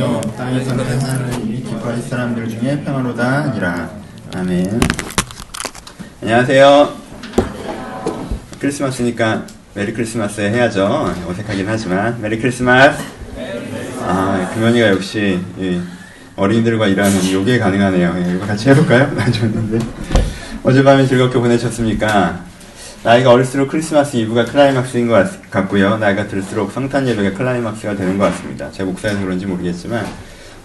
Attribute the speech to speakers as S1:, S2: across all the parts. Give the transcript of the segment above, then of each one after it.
S1: 주여 땅에서 평안을 기뻐할 사람들 중에 평화로다 하니라. 아멘. 안녕하세요. 크리스마스니까 메리 크리스마스 해야죠. 어색하긴 하지만 메리 크리스마스. 금연이가 역시 어린이들과 일하는 요게 가능하네요. 이거 같이 해볼까요? 좋은데. 어젯밤에 즐겁게 보내셨습니까? 나이가 어릴수록 크리스마스 이브가 클라이막스인 것 같고요. 나이가 들수록 성탄 예배가 클라이막스가 되는 것 같습니다. 제 목사여서 그런지 모르겠지만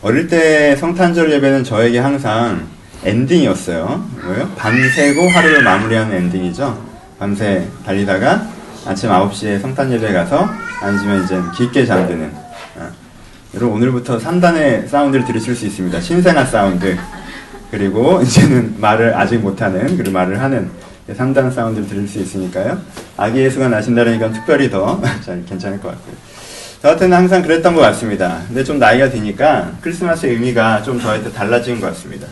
S1: 어릴 때 성탄절 예배는 저에게 항상 엔딩이었어요. 뭐예요? 밤새고 하루를 마무리하는 엔딩이죠. 밤새 달리다가 아침 9시에 성탄 예배 가서 앉으면 이제 깊게 잠드는. 여러분 오늘부터 3단의 사운드를 들으실 수 있습니다. 신생아 사운드. 그리고 이제는 말을 아직 못하는 그리고 말을 하는 3단 사운드를 들을 수 있으니까요. 아기 예수가 나신다니까 특별히 더 괜찮을 것 같고요. 저한테는 항상 그랬던 것 같습니다. 근데 좀 나이가 드니까 크리스마스의 의미가 좀 저한테 달라진 것 같습니다.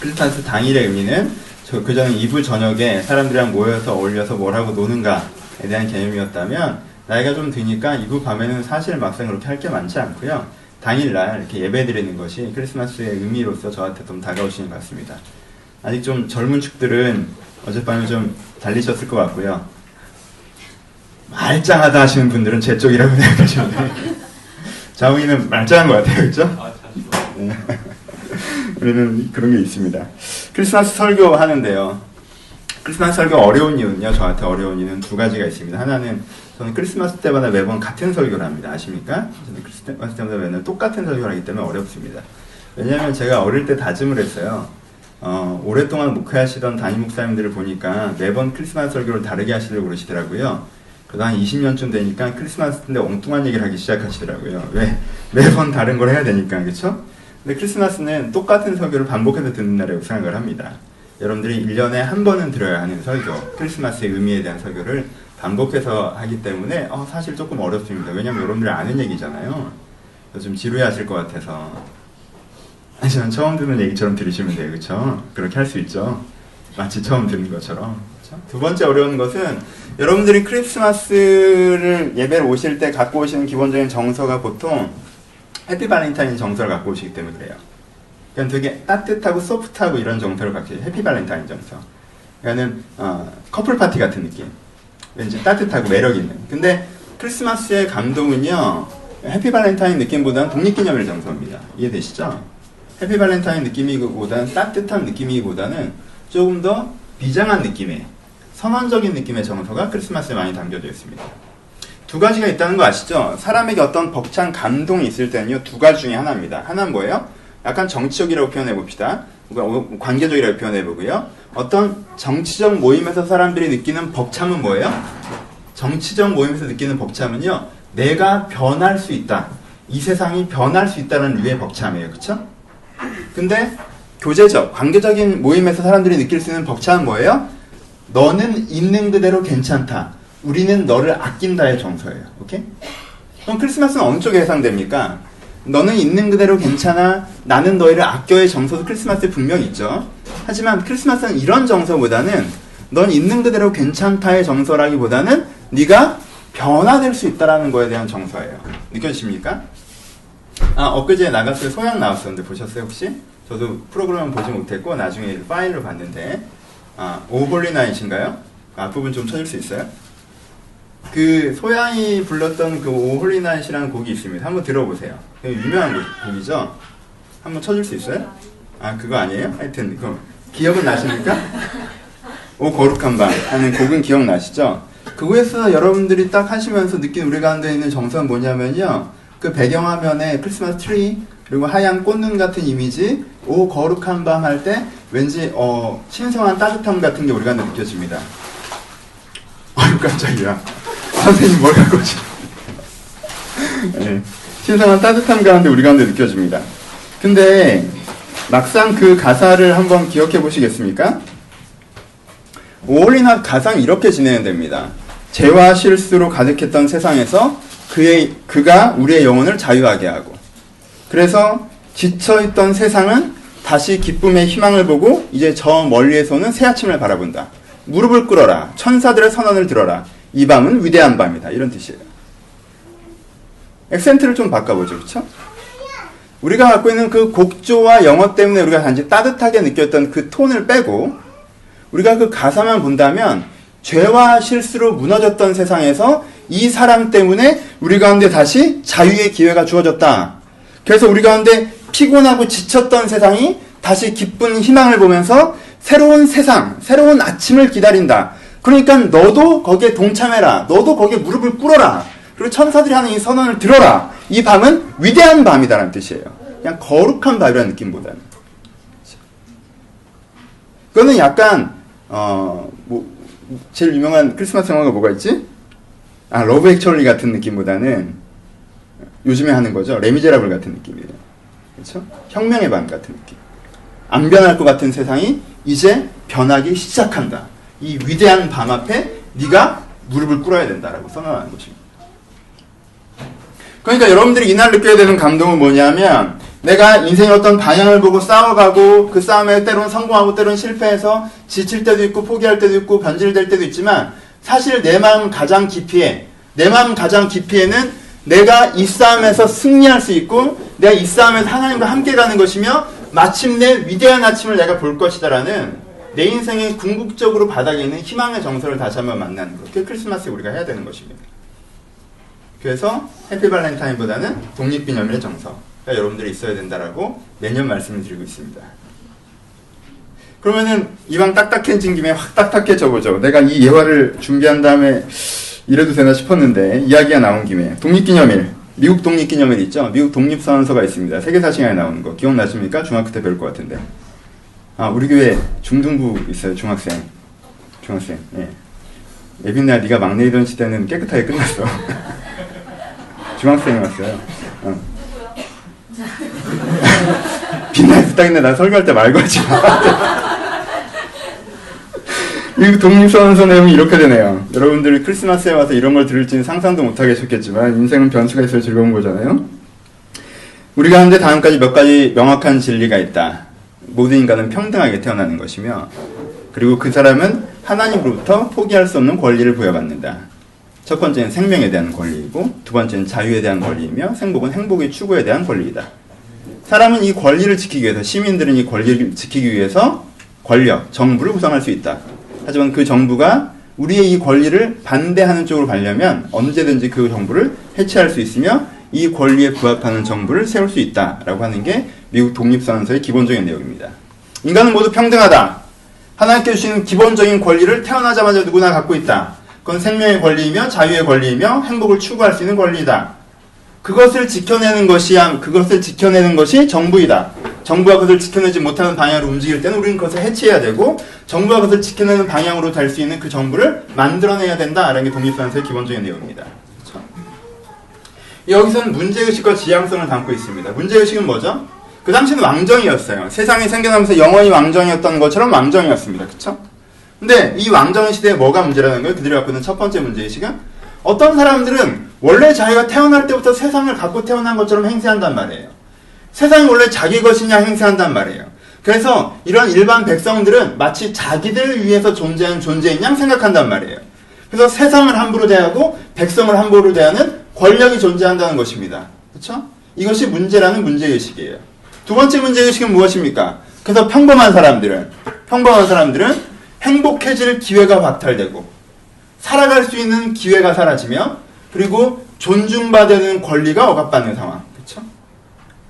S1: 크리스마스 당일의 의미는 그전에 이브 저녁에 사람들이랑 모여서 어울려서 뭘 하고 노는가에 대한 개념이었다면 나이가 좀 드니까 이브 밤에는 사실 막상 그렇게 할 게 많지 않고요. 당일날 이렇게 예배 드리는 것이 크리스마스의 의미로서 저한테 좀 다가오시는 것 같습니다. 아직 좀 젊은 축들은 어젯밤에 좀 달리셨을 것 같고요. 말짱하다 하시는 분들은 제 쪽이라고 생각하시면 돼요. 자웅이는 말짱한 것 같아요. 그렇죠? 네. 우리는 그런 게 있습니다. 크리스마스 설교 하는데요. 크리스마스 설교 어려운 이유는요. 저한테 어려운 이유는 두 가지가 있습니다. 하나는 저는 크리스마스 때마다 매번 같은 설교를 합니다. 아십니까? 저는 크리스마스 때마다 맨날 똑같은 설교를 하기 때문에 어렵습니다. 왜냐하면 제가 어릴 때 다짐을 했어요. 오랫동안 목회하시던 담임 목사님들을 보니까 매번 크리스마스 설교를 다르게 하시려고 그러시더라고요. 그러다 한 20년쯤 되니까 크리스마스 때인데 엉뚱한 얘기를 하기 시작하시더라고요. 왜? 매번 다른 걸 해야 되니까, 그쵸? 근데 크리스마스는 똑같은 설교를 반복해서 듣는 날이라고 생각을 합니다. 여러분들이 1년에 한 번은 들어야 하는 설교, 크리스마스의 의미에 대한 설교를 반복해서 하기 때문에 사실 조금 어렵습니다. 왜냐면 여러분들이 아는 얘기잖아요. 좀 지루해하실 것 같아서. 하지만 처음 듣는 얘기처럼 들으시면 돼요. 그렇죠? 그렇게 할 수 있죠. 마치 처음 듣는 것처럼. 그렇죠? 두 번째 어려운 것은 여러분들이 크리스마스를 예배를 오실 때 갖고 오시는 기본적인 정서가 보통 해피 발렌타인 정서를 갖고 오시기 때문에 그래요. 그러니까 되게 따뜻하고 소프트하고 이런 정서를 갖고 계세요. 해피 발렌타인 정서. 그러니까는 커플 파티 같은 느낌. 왠지 따뜻하고 매력 있는. 근데 크리스마스의 감동은요. 해피 발렌타인 느낌보다는 독립기념일 정서입니다. 이해되시죠? 해피 발렌타인 느낌이기보다는 따뜻한 느낌이기보다는 조금 더 비장한 느낌의 선언적인 느낌의 정서가 크리스마스에 많이 담겨져 있습니다. 두 가지가 있다는 거 아시죠? 사람에게 어떤 벅찬 감동이 있을 때는요. 두 가지 중에 하나입니다. 하나는 뭐예요? 약간 정치적이라고 표현해 봅시다. 관계적이라고 표현해 보고요. 어떤 정치적 모임에서 사람들이 느끼는 벅참은 뭐예요? 정치적 모임에서 느끼는 벅참은요. 내가 변할 수 있다. 이 세상이 변할 수 있다는 류의 벅참이에요. 그쵸? 근데 교제적, 관계적인 모임에서 사람들이 느낄 수 있는 벅참은 뭐예요? 너는 있는 그대로 괜찮다. 우리는 너를 아낀다의 정서예요. 오케이? 그럼 크리스마스는 어느 쪽에 해당됩니까? 너는 있는 그대로 괜찮아. 나는 너희를 아껴의 정서도 크리스마스에 분명히 있죠. 하지만 크리스마스는 이런 정서보다는 넌 있는 그대로 괜찮다의 정서라기보다는 네가 변화될 수 있다라는 거에 대한 정서예요. 느껴지십니까? 엊그제 나갔을 때 소양 나왔었는데 보셨어요 혹시? 저도 프로그램은 보지 못했고 나중에 파일로 봤는데 오 홀리 나잇인가요? 앞부분 좀 쳐줄 수 있어요? 그 소양이 불렀던 그 오 홀리 나잇이라는 곡이 있습니다. 한번 들어보세요. 유명한 곡이죠? 한번 쳐줄 수 있어요? 그거 아니에요? 하여튼 그거 기억은 나십니까? 오 거룩한 밤 하는 곡은 기억나시죠? 그거에서 여러분들이 딱 하시면서 느낀 우리 가운데 있는 정서는 뭐냐면요. 그 배경화면에 크리스마스 트리 그리고 하얀 꽃눈 같은 이미지 오 거룩한 밤 할 때 왠지 신성한 따뜻함 같은 게 우리 가운데 느껴집니다. 깜짝이야. 선생님 뭘 갖고 오지? 네, 신성한 따뜻함 가운데 우리 가운데 느껴집니다. 근데 막상 그 가사를 한번 기억해 보시겠습니까? 오홀리나 가상이 이렇게 진행됩니다. 죄와 실수로 가득했던 세상에서 그가 우리의 영혼을 자유하게 하고 그래서 지쳐있던 세상은 다시 기쁨의 희망을 보고 이제 저 멀리에서는 새 아침을 바라본다. 무릎을 꿇어라. 천사들의 선언을 들어라. 이 밤은 위대한 밤이다. 이런 뜻이에요. 액센트를 좀 바꿔보죠. 그렇죠? 우리가 갖고 있는 그 곡조와 영어 때문에 우리가 단지 따뜻하게 느꼈던 그 톤을 빼고 우리가 그 가사만 본다면 죄와 실수로 무너졌던 세상에서 이 사람 때문에 우리 가운데 다시 자유의 기회가 주어졌다. 그래서 우리 가운데 피곤하고 지쳤던 세상이 다시 기쁜 희망을 보면서 새로운 세상, 새로운 아침을 기다린다. 그러니까 너도 거기에 동참해라. 너도 거기에 무릎을 꿇어라. 그리고 천사들이 하는 이 선언을 들어라. 이 밤은 위대한 밤이다라는 뜻이에요. 그냥 거룩한 밤이라는 느낌보다는. 그거는 약간 제일 유명한 크리스마스 영화가 뭐가 있지? 러브 액츄얼리 같은 느낌보다는 요즘에 하는 거죠. 레미제라블 같은 느낌이에요. 그렇죠? 혁명의 밤 같은 느낌. 안 변할 것 같은 세상이 이제 변하기 시작한다. 이 위대한 밤 앞에 네가 무릎을 꿇어야 된다라고 선언하는 것입니다. 그러니까 여러분들이 이날 느껴야 되는 감동은 뭐냐면 내가 인생의 어떤 방향을 보고 싸워가고 그 싸움에 때론 성공하고 때론 실패해서 지칠 때도 있고 포기할 때도 있고 변질될 때도 있지만 사실 내 마음 가장 깊이에는 내가 이 싸움에서 승리할 수 있고 내가 이 싸움에서 하나님과 함께 가는 것이며 마침내 위대한 아침을 내가 볼 것이다라는 내 인생의 궁극적으로 바닥에 있는 희망의 정서를 다시 한번 만나는 것. 그게 크리스마스에 우리가 해야 되는 것입니다. 그래서 해피 발렌타인보다는 독립기념일의 정서가 여러분들이 있어야 된다라고 매년 말씀을 드리고 있습니다. 그러면은 이왕 딱딱해진 김에 확 딱딱해져보죠. 내가 이 예화를 준비한 다음에 이래도 되나 싶었는데 이야기가 나온 김에 독립기념일, 미국 독립기념일 있죠? 미국 독립선언서가 있습니다. 세계사 시간에 나오는 거 기억나십니까? 중학교 때 배울 것 같은데. 우리 교회 중등부 있어요. 중학생. 예. 예빈날 네가 막내이던 시대는 깨끗하게 끝났어. 중학생이 왔어요. 빛나게 부탁인데 난 설교할 때 말 걸지 마. 이 독립선언서 내용이 이렇게 되네요. 여러분들이 크리스마스에 와서 이런 걸 들을지는 상상도 못하겠지만 인생은 변수가 있어야 즐거운 거잖아요. 우리 가운데 다음까지 몇 가지 명확한 진리가 있다. 모든 인간은 평등하게 태어나는 것이며 그리고 그 사람은 하나님으로부터 포기할 수 없는 권리를 부여받는다. 첫 번째는 생명에 대한 권리이고 두 번째는 자유에 대한 권리이며 생복은 행복의 추구에 대한 권리이다. 사람은 이 권리를 지키기 위해서 시민들은 이 권리를 지키기 위해서 권력, 정부를 구성할 수 있다. 하지만 그 정부가 우리의 이 권리를 반대하는 쪽으로 가려면 언제든지 그 정부를 해체할 수 있으며 이 권리에 부합하는 정부를 세울 수 있다라고 하는 게 미국 독립선언서의 기본적인 내용입니다. 인간은 모두 평등하다. 하나님께 주신 기본적인 권리를 태어나자마자 누구나 갖고 있다. 그건 생명의 권리이며 자유의 권리이며 행복을 추구할 수 있는 권리이다. 그것을 지켜내는 것이 정부이다. 정부가 그것을 지켜내지 못하는 방향으로 움직일 때는 우리는 그것을 해체해야 되고 정부가 그것을 지켜내는 방향으로 될 수 있는 그 정부를 만들어내야 된다라는 게 독립선언서의 기본적인 내용입니다. 그렇죠? 여기서는 문제의식과 지향성을 담고 있습니다. 문제의식은 뭐죠? 그 당시는 왕정이었어요. 세상이 생겨나면서 영원히 왕정이었던 것처럼 왕정이었습니다. 그렇죠? 근데 이 왕정의 시대에 뭐가 문제라는 거예요? 그들이 갖고 있는 첫 번째 문제의식은 어떤 사람들은 원래 자기가 태어날 때부터 세상을 갖고 태어난 것처럼 행세한단 말이에요. 세상이 원래 자기 것이냐 행세한단 말이에요. 그래서 이런 일반 백성들은 마치 자기들을 위해서 존재하는 존재인 양 생각한단 말이에요. 그래서 세상을 함부로 대하고 백성을 함부로 대하는 권력이 존재한다는 것입니다. 그렇죠? 이것이 문제라는 문제의식이에요. 두 번째 문제의식은 무엇입니까? 그래서 평범한 사람들은 행복해질 기회가 박탈되고 살아갈 수 있는 기회가 사라지며 그리고 존중받는 권리가 억압받는 상황. 그렇죠?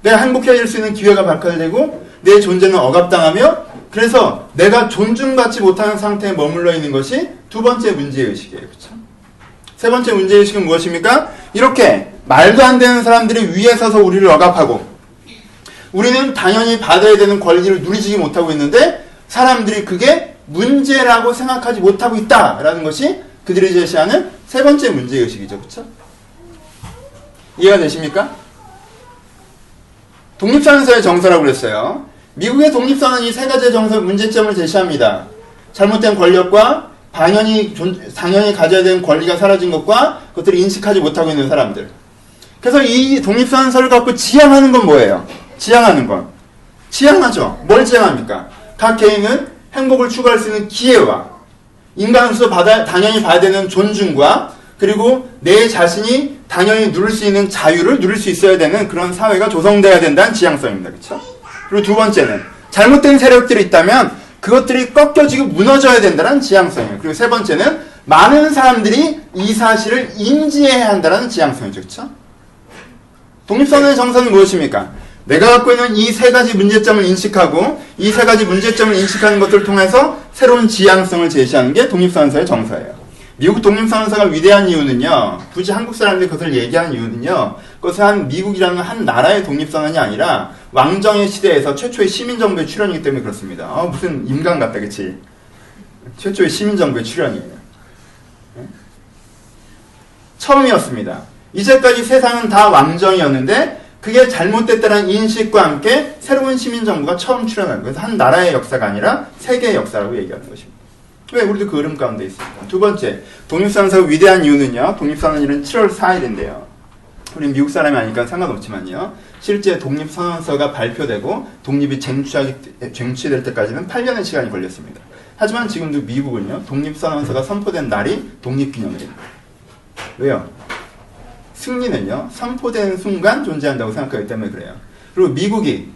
S1: 내가 행복해질 수 있는 기회가 박탈되고 내 존재는 억압당하며 그래서 내가 존중받지 못하는 상태에 머물러 있는 것이 두 번째 문제의식이에요. 그렇죠? 세 번째 문제의식은 무엇입니까? 이렇게 말도 안 되는 사람들이 위에 서서 우리를 억압하고 우리는 당연히 받아야 되는 권리를 누리지 못하고 있는데 사람들이 그게 문제라고 생각하지 못하고 있다라는 것이 그들이 제시하는 세 번째 문제의식이죠. 그렇죠? 이해가 되십니까? 독립선언서의 정서라고 그랬어요. 미국의 독립선언이 세 가지의 정서 문제점을 제시합니다. 잘못된 권력과 당연히 가져야 되는 권리가 사라진 것과 그것들을 인식하지 못하고 있는 사람들. 그래서 이 독립선언서를 갖고 지향하는 건 뭐예요? 지향하는 건. 지향하죠. 뭘 지향합니까? 각 개인은 행복을 추구할 수 있는 기회와 인간으로서 당연히 받아야 되는 존중과 그리고 내 자신이 당연히 누릴 수 있는 자유를 누릴 수 있어야 되는 그런 사회가 조성돼야 된다는 지향성입니다. 그렇죠? 그리고 두 번째는 잘못된 세력들이 있다면 그것들이 꺾여지고 무너져야 된다는 지향성이에요. 그리고 세 번째는 많은 사람들이 이 사실을 인지해야 한다는 지향성이죠. 그렇죠? 독립선언의 정서는 무엇입니까? 내가 갖고 있는 이 세 가지 문제점을 인식하고 이 세 가지 문제점을 인식하는 것들을 통해서 새로운 지향성을 제시하는 게 독립선언서의 정서예요. 미국 독립선언서가 위대한 이유는요, 굳이 한국 사람들이 그것을 얘기하는 이유는요, 그것은 미국이라는 한 나라의 독립선언이 아니라 왕정의 시대에서 최초의 시민정부의 출현이기 때문에 그렇습니다. 무슨 인간 같다, 그치? 최초의 시민정부의 출현이에요. 처음이었습니다. 이제까지 세상은 다 왕정이었는데 그게 잘못됐다는 인식과 함께 새로운 시민정부가 처음 출현한 거예요. 그래서 한 나라의 역사가 아니라 세계의 역사라고 얘기하는 것입니다. 왜? 우리도 그 흐름 가운데 있습니다. 두 번째, 독립선언서가 위대한 이유는요, 독립선언일은 7월 4일인데요. 우리 미국 사람이 아니니까 상관없지만요, 실제 독립선언서가 발표되고 독립이 쟁취될 때까지는 8년의 시간이 걸렸습니다. 하지만 지금도 미국은요, 독립선언서가 선포된 날이 독립기념일입니다. 왜요? 승리는요, 선포된 순간 존재한다고 생각하기 때문에 그래요. 그리고 미국이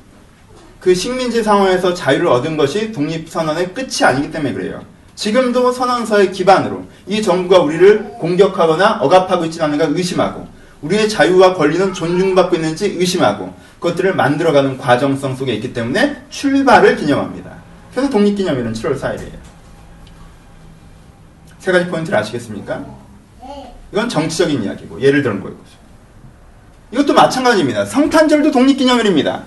S1: 그 식민지 상황에서 자유를 얻은 것이 독립선언의 끝이 아니기 때문에 그래요. 지금도 선언서의 기반으로 이 정부가 우리를 공격하거나 억압하고 있지 않은가 의심하고 우리의 자유와 권리는 존중받고 있는지 의심하고 그것들을 만들어가는 과정성 속에 있기 때문에 출발을 기념합니다. 그래서 독립기념일은 7월 4일이에요. 세 가지 포인트를 아시겠습니까? 이건 정치적인 이야기고 예를 들은 거예요. 이것도 마찬가지입니다. 성탄절도 독립기념일입니다.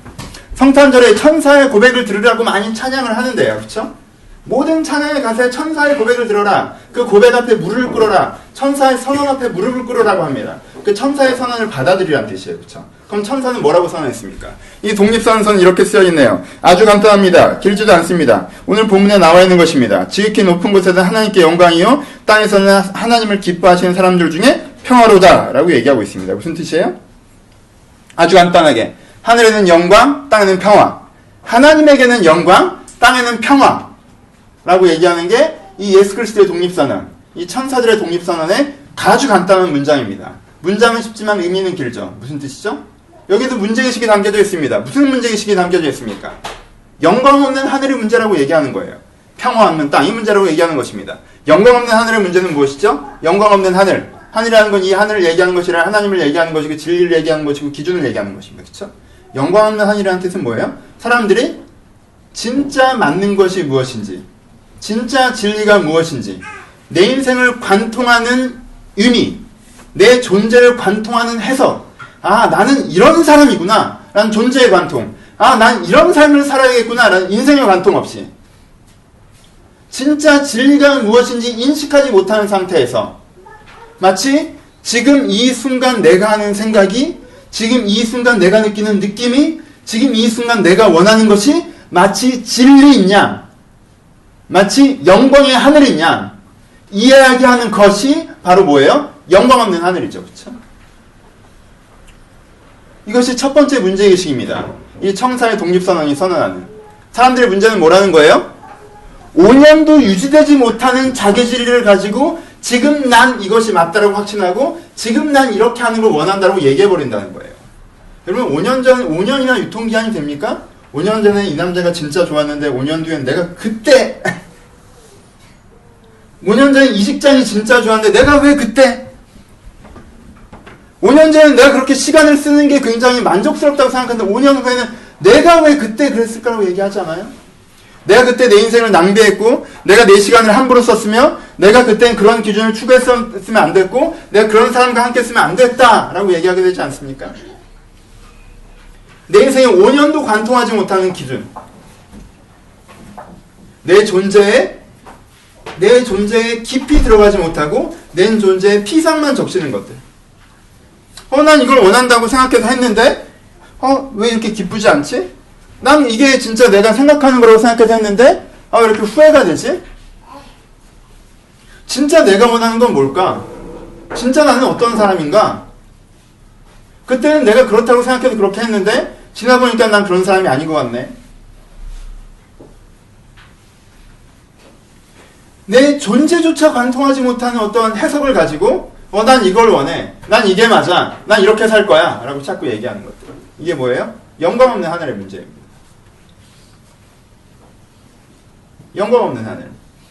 S1: 성탄절에 천사의 고백을 들으라고 많이 찬양을 하는데요. 그렇죠? 모든 찬양의 가사에 천사의 고백을 들어라. 그 고백 앞에 무릎을 꿇어라. 천사의 선언 앞에 무릎을 꿇으라고 합니다. 그 천사의 선언을 받아들이라는 뜻이에요. 그렇죠? 그럼 천사는 뭐라고 선언했습니까? 이 독립선언서는 이렇게 쓰여 있네요. 아주 간단합니다. 길지도 않습니다. 오늘 본문에 나와 있는 것입니다. 지극히 높은 곳에서 하나님께 영광이요 땅에서는 하나님을 기뻐하시는 사람들 중에 평화로다 라고 얘기하고 있습니다. 무슨 뜻이에요? 아주 간단하게 하늘에는 영광, 땅에는 평화. 하나님에게는 영광, 땅에는 평화 라고 얘기하는 게 이 예수 그리스도의 독립선언, 이 천사들의 독립선언의 아주 간단한 문장입니다. 문장은 쉽지만 의미는 길죠. 무슨 뜻이죠? 여기도 문제의식이 담겨져 있습니다. 무슨 문제의식이 담겨져 있습니까? 영광 없는 하늘의 문제라고 얘기하는 거예요. 평화 없는 땅, 이 문제라고 얘기하는 것입니다. 영광 없는 하늘의 문제는 무엇이죠? 영광 없는 하늘. 하늘이라는 건 이 하늘을 얘기하는 것이라 하나님을 얘기하는 것이고 진리를 얘기하는 것이고 기준을 얘기하는 것입니다. 그렇죠? 영광 없는 하늘이라는 뜻은 뭐예요? 사람들이 진짜 맞는 것이 무엇인지, 진짜 진리가 무엇인지, 내 인생을 관통하는 의미, 내 존재를 관통하는 해석. 아, 나는 이런 사람이구나 라는 존재의 관통. 아, 난 이런 삶을 살아야겠구나 라는 인생의 관통 없이 진짜 진리가 무엇인지 인식하지 못하는 상태에서 마치 지금 이 순간 내가 하는 생각이, 지금 이 순간 내가 느끼는 느낌이, 지금 이 순간 내가 원하는 것이 마치 진리인 양, 마치 영광의 하늘인 양 이야기하는 것이 바로 뭐예요? 영광 없는 하늘이죠. 그렇죠? 이것이 첫 번째 문제의식입니다. 이 청사의 독립선언이 선언하는. 사람들의 문제는 뭐라는 거예요? 5년도 유지되지 못하는 자기진리를 가지고 지금 난 이것이 맞다라고 확신하고 지금 난 이렇게 하는 걸 원한다고 얘기해버린다는 거예요. 여러분 5년이나 유통기한이 됩니까? 5년 전에 이 남자가 진짜 좋았는데 5년 뒤엔 내가 그때 5년 전에 이 직장이 진짜 좋았는데 내가 왜 그때 5년 전에 내가 그렇게 시간을 쓰는 게 굉장히 만족스럽다고 생각하는데 5년 후에는 내가 왜 그때 그랬을까라고 얘기하잖아요. 내가 그때 내 인생을 낭비했고 내가 내 시간을 함부로 썼으며 내가 그때는 그런 기준을 추구했으면 안 됐고 내가 그런 사람과 함께 했으면 안 됐다라고 얘기하게 되지 않습니까? 내 인생에 5년도 관통하지 못하는 기준, 내 존재에 깊이 들어가지 못하고 내 존재에 피상만 적시는 것들. 난 이걸 원한다고 생각해서 했는데 왜 이렇게 기쁘지 않지? 난 이게 진짜 내가 생각하는 거라고 생각해서 했는데 왜 이렇게 후회가 되지? 진짜 내가 원하는 건 뭘까? 진짜 나는 어떤 사람인가? 그때는 내가 그렇다고 생각해서 그렇게 했는데 지나보니까 난 그런 사람이 아닌 것 같네. 내 존재조차 관통하지 못하는 어떤 해석을 가지고 난 이걸 원해. 난 이게 맞아. 난 이렇게 살 거야. 라고 자꾸 얘기하는 것들. 이게 뭐예요? 영광 없는 하늘의 문제입니다. 영광 없는 하늘.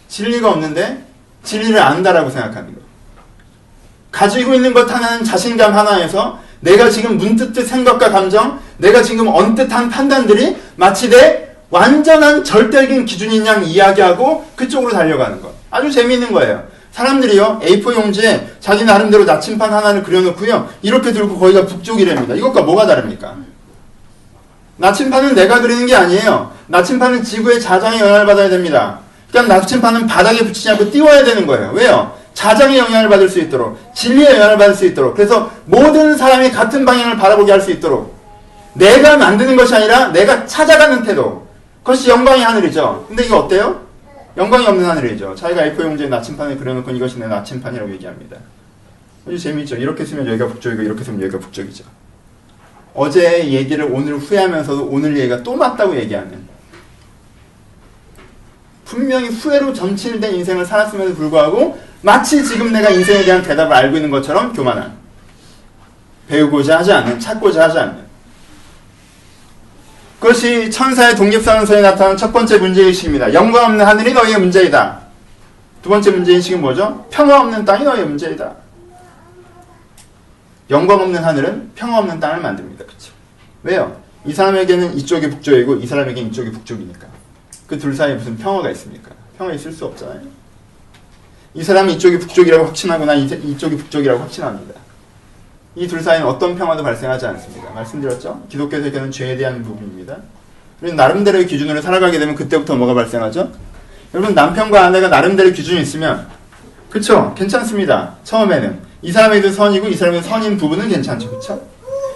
S1: 진리가 없는데 진리를 안다라고 생각하는 거. 가지고 있는 것 하나는 자신감 하나에서 내가 지금 문득 생각과 감정, 내가 지금 언뜻한 판단들이 마치 내 완전한 절대적인 기준인 양 이야기하고 그쪽으로 달려가는 것. 아주 재미있는 거예요. 사람들이요, A4 용지에 자기 나름대로 나침반 하나를 그려놓고요, 이렇게 들고 거기가 북쪽이랍니다. 이것과 뭐가 다릅니까? 나침반은 내가 그리는 게 아니에요. 나침반은 지구의 자장에 영향을 받아야 됩니다. 그러니까 나침반은 바닥에 붙이지 않고 띄워야 되는 거예요. 왜요? 자장의 영향을 받을 수 있도록, 진리의 영향을 받을 수 있도록, 그래서 모든 사람이 같은 방향을 바라보게 할 수 있도록 내가 만드는 것이 아니라 내가 찾아가는 태도, 그것이 영광의 하늘이죠. 근데 이거 어때요? 영광이 없는 하늘이죠. 자기가 A4 용지에 나침판을 그려놓고 이것이 내 나침판이라고 얘기합니다. 아주 재미있죠. 이렇게 쓰면 여기가 북쪽이고 이렇게 쓰면 여기가 북쪽이죠. 어제의 얘기를 오늘 후회하면서도 오늘 얘기가 또 맞다고 얘기하는, 분명히 후회로 점칠된 인생을 살았음에도 불구하고 마치 지금 내가 인생에 대한 대답을 알고 있는 것처럼 교만한, 배우고자 하지 않는, 찾고자 하지 않는, 그것이 천사의 독립선언서에 나타나는 첫 번째 문제의식입니다. 영광 없는 하늘이 너희의 문제이다. 두 번째 문제의식은 뭐죠? 평화 없는 땅이 너희의 문제이다. 영광 없는 하늘은 평화 없는 땅을 만듭니다. 그렇죠? 왜요? 이 사람에게는 이쪽이 북쪽이고 이 사람에게는 이쪽이 북쪽이니까. 그 둘 사이에 무슨 평화가 있습니까? 평화 있을 수 없잖아요. 이 사람이 이쪽이 북쪽이라고 확신하고 난 이쪽이 북쪽이라고 확신합니다. 이 둘 사이는 어떤 평화도 발생하지 않습니다. 말씀드렸죠? 기독교 세계는 죄에 대한 부분입니다. 우리는 나름대로의 기준으로 살아가게 되면 그때부터 뭐가 발생하죠? 여러분, 남편과 아내가 나름대로의 기준이 있으면, 그쵸? 괜찮습니다. 처음에는 이 사람에게도 선이고 이 사람에게도 선인 부분은 괜찮죠. 그쵸?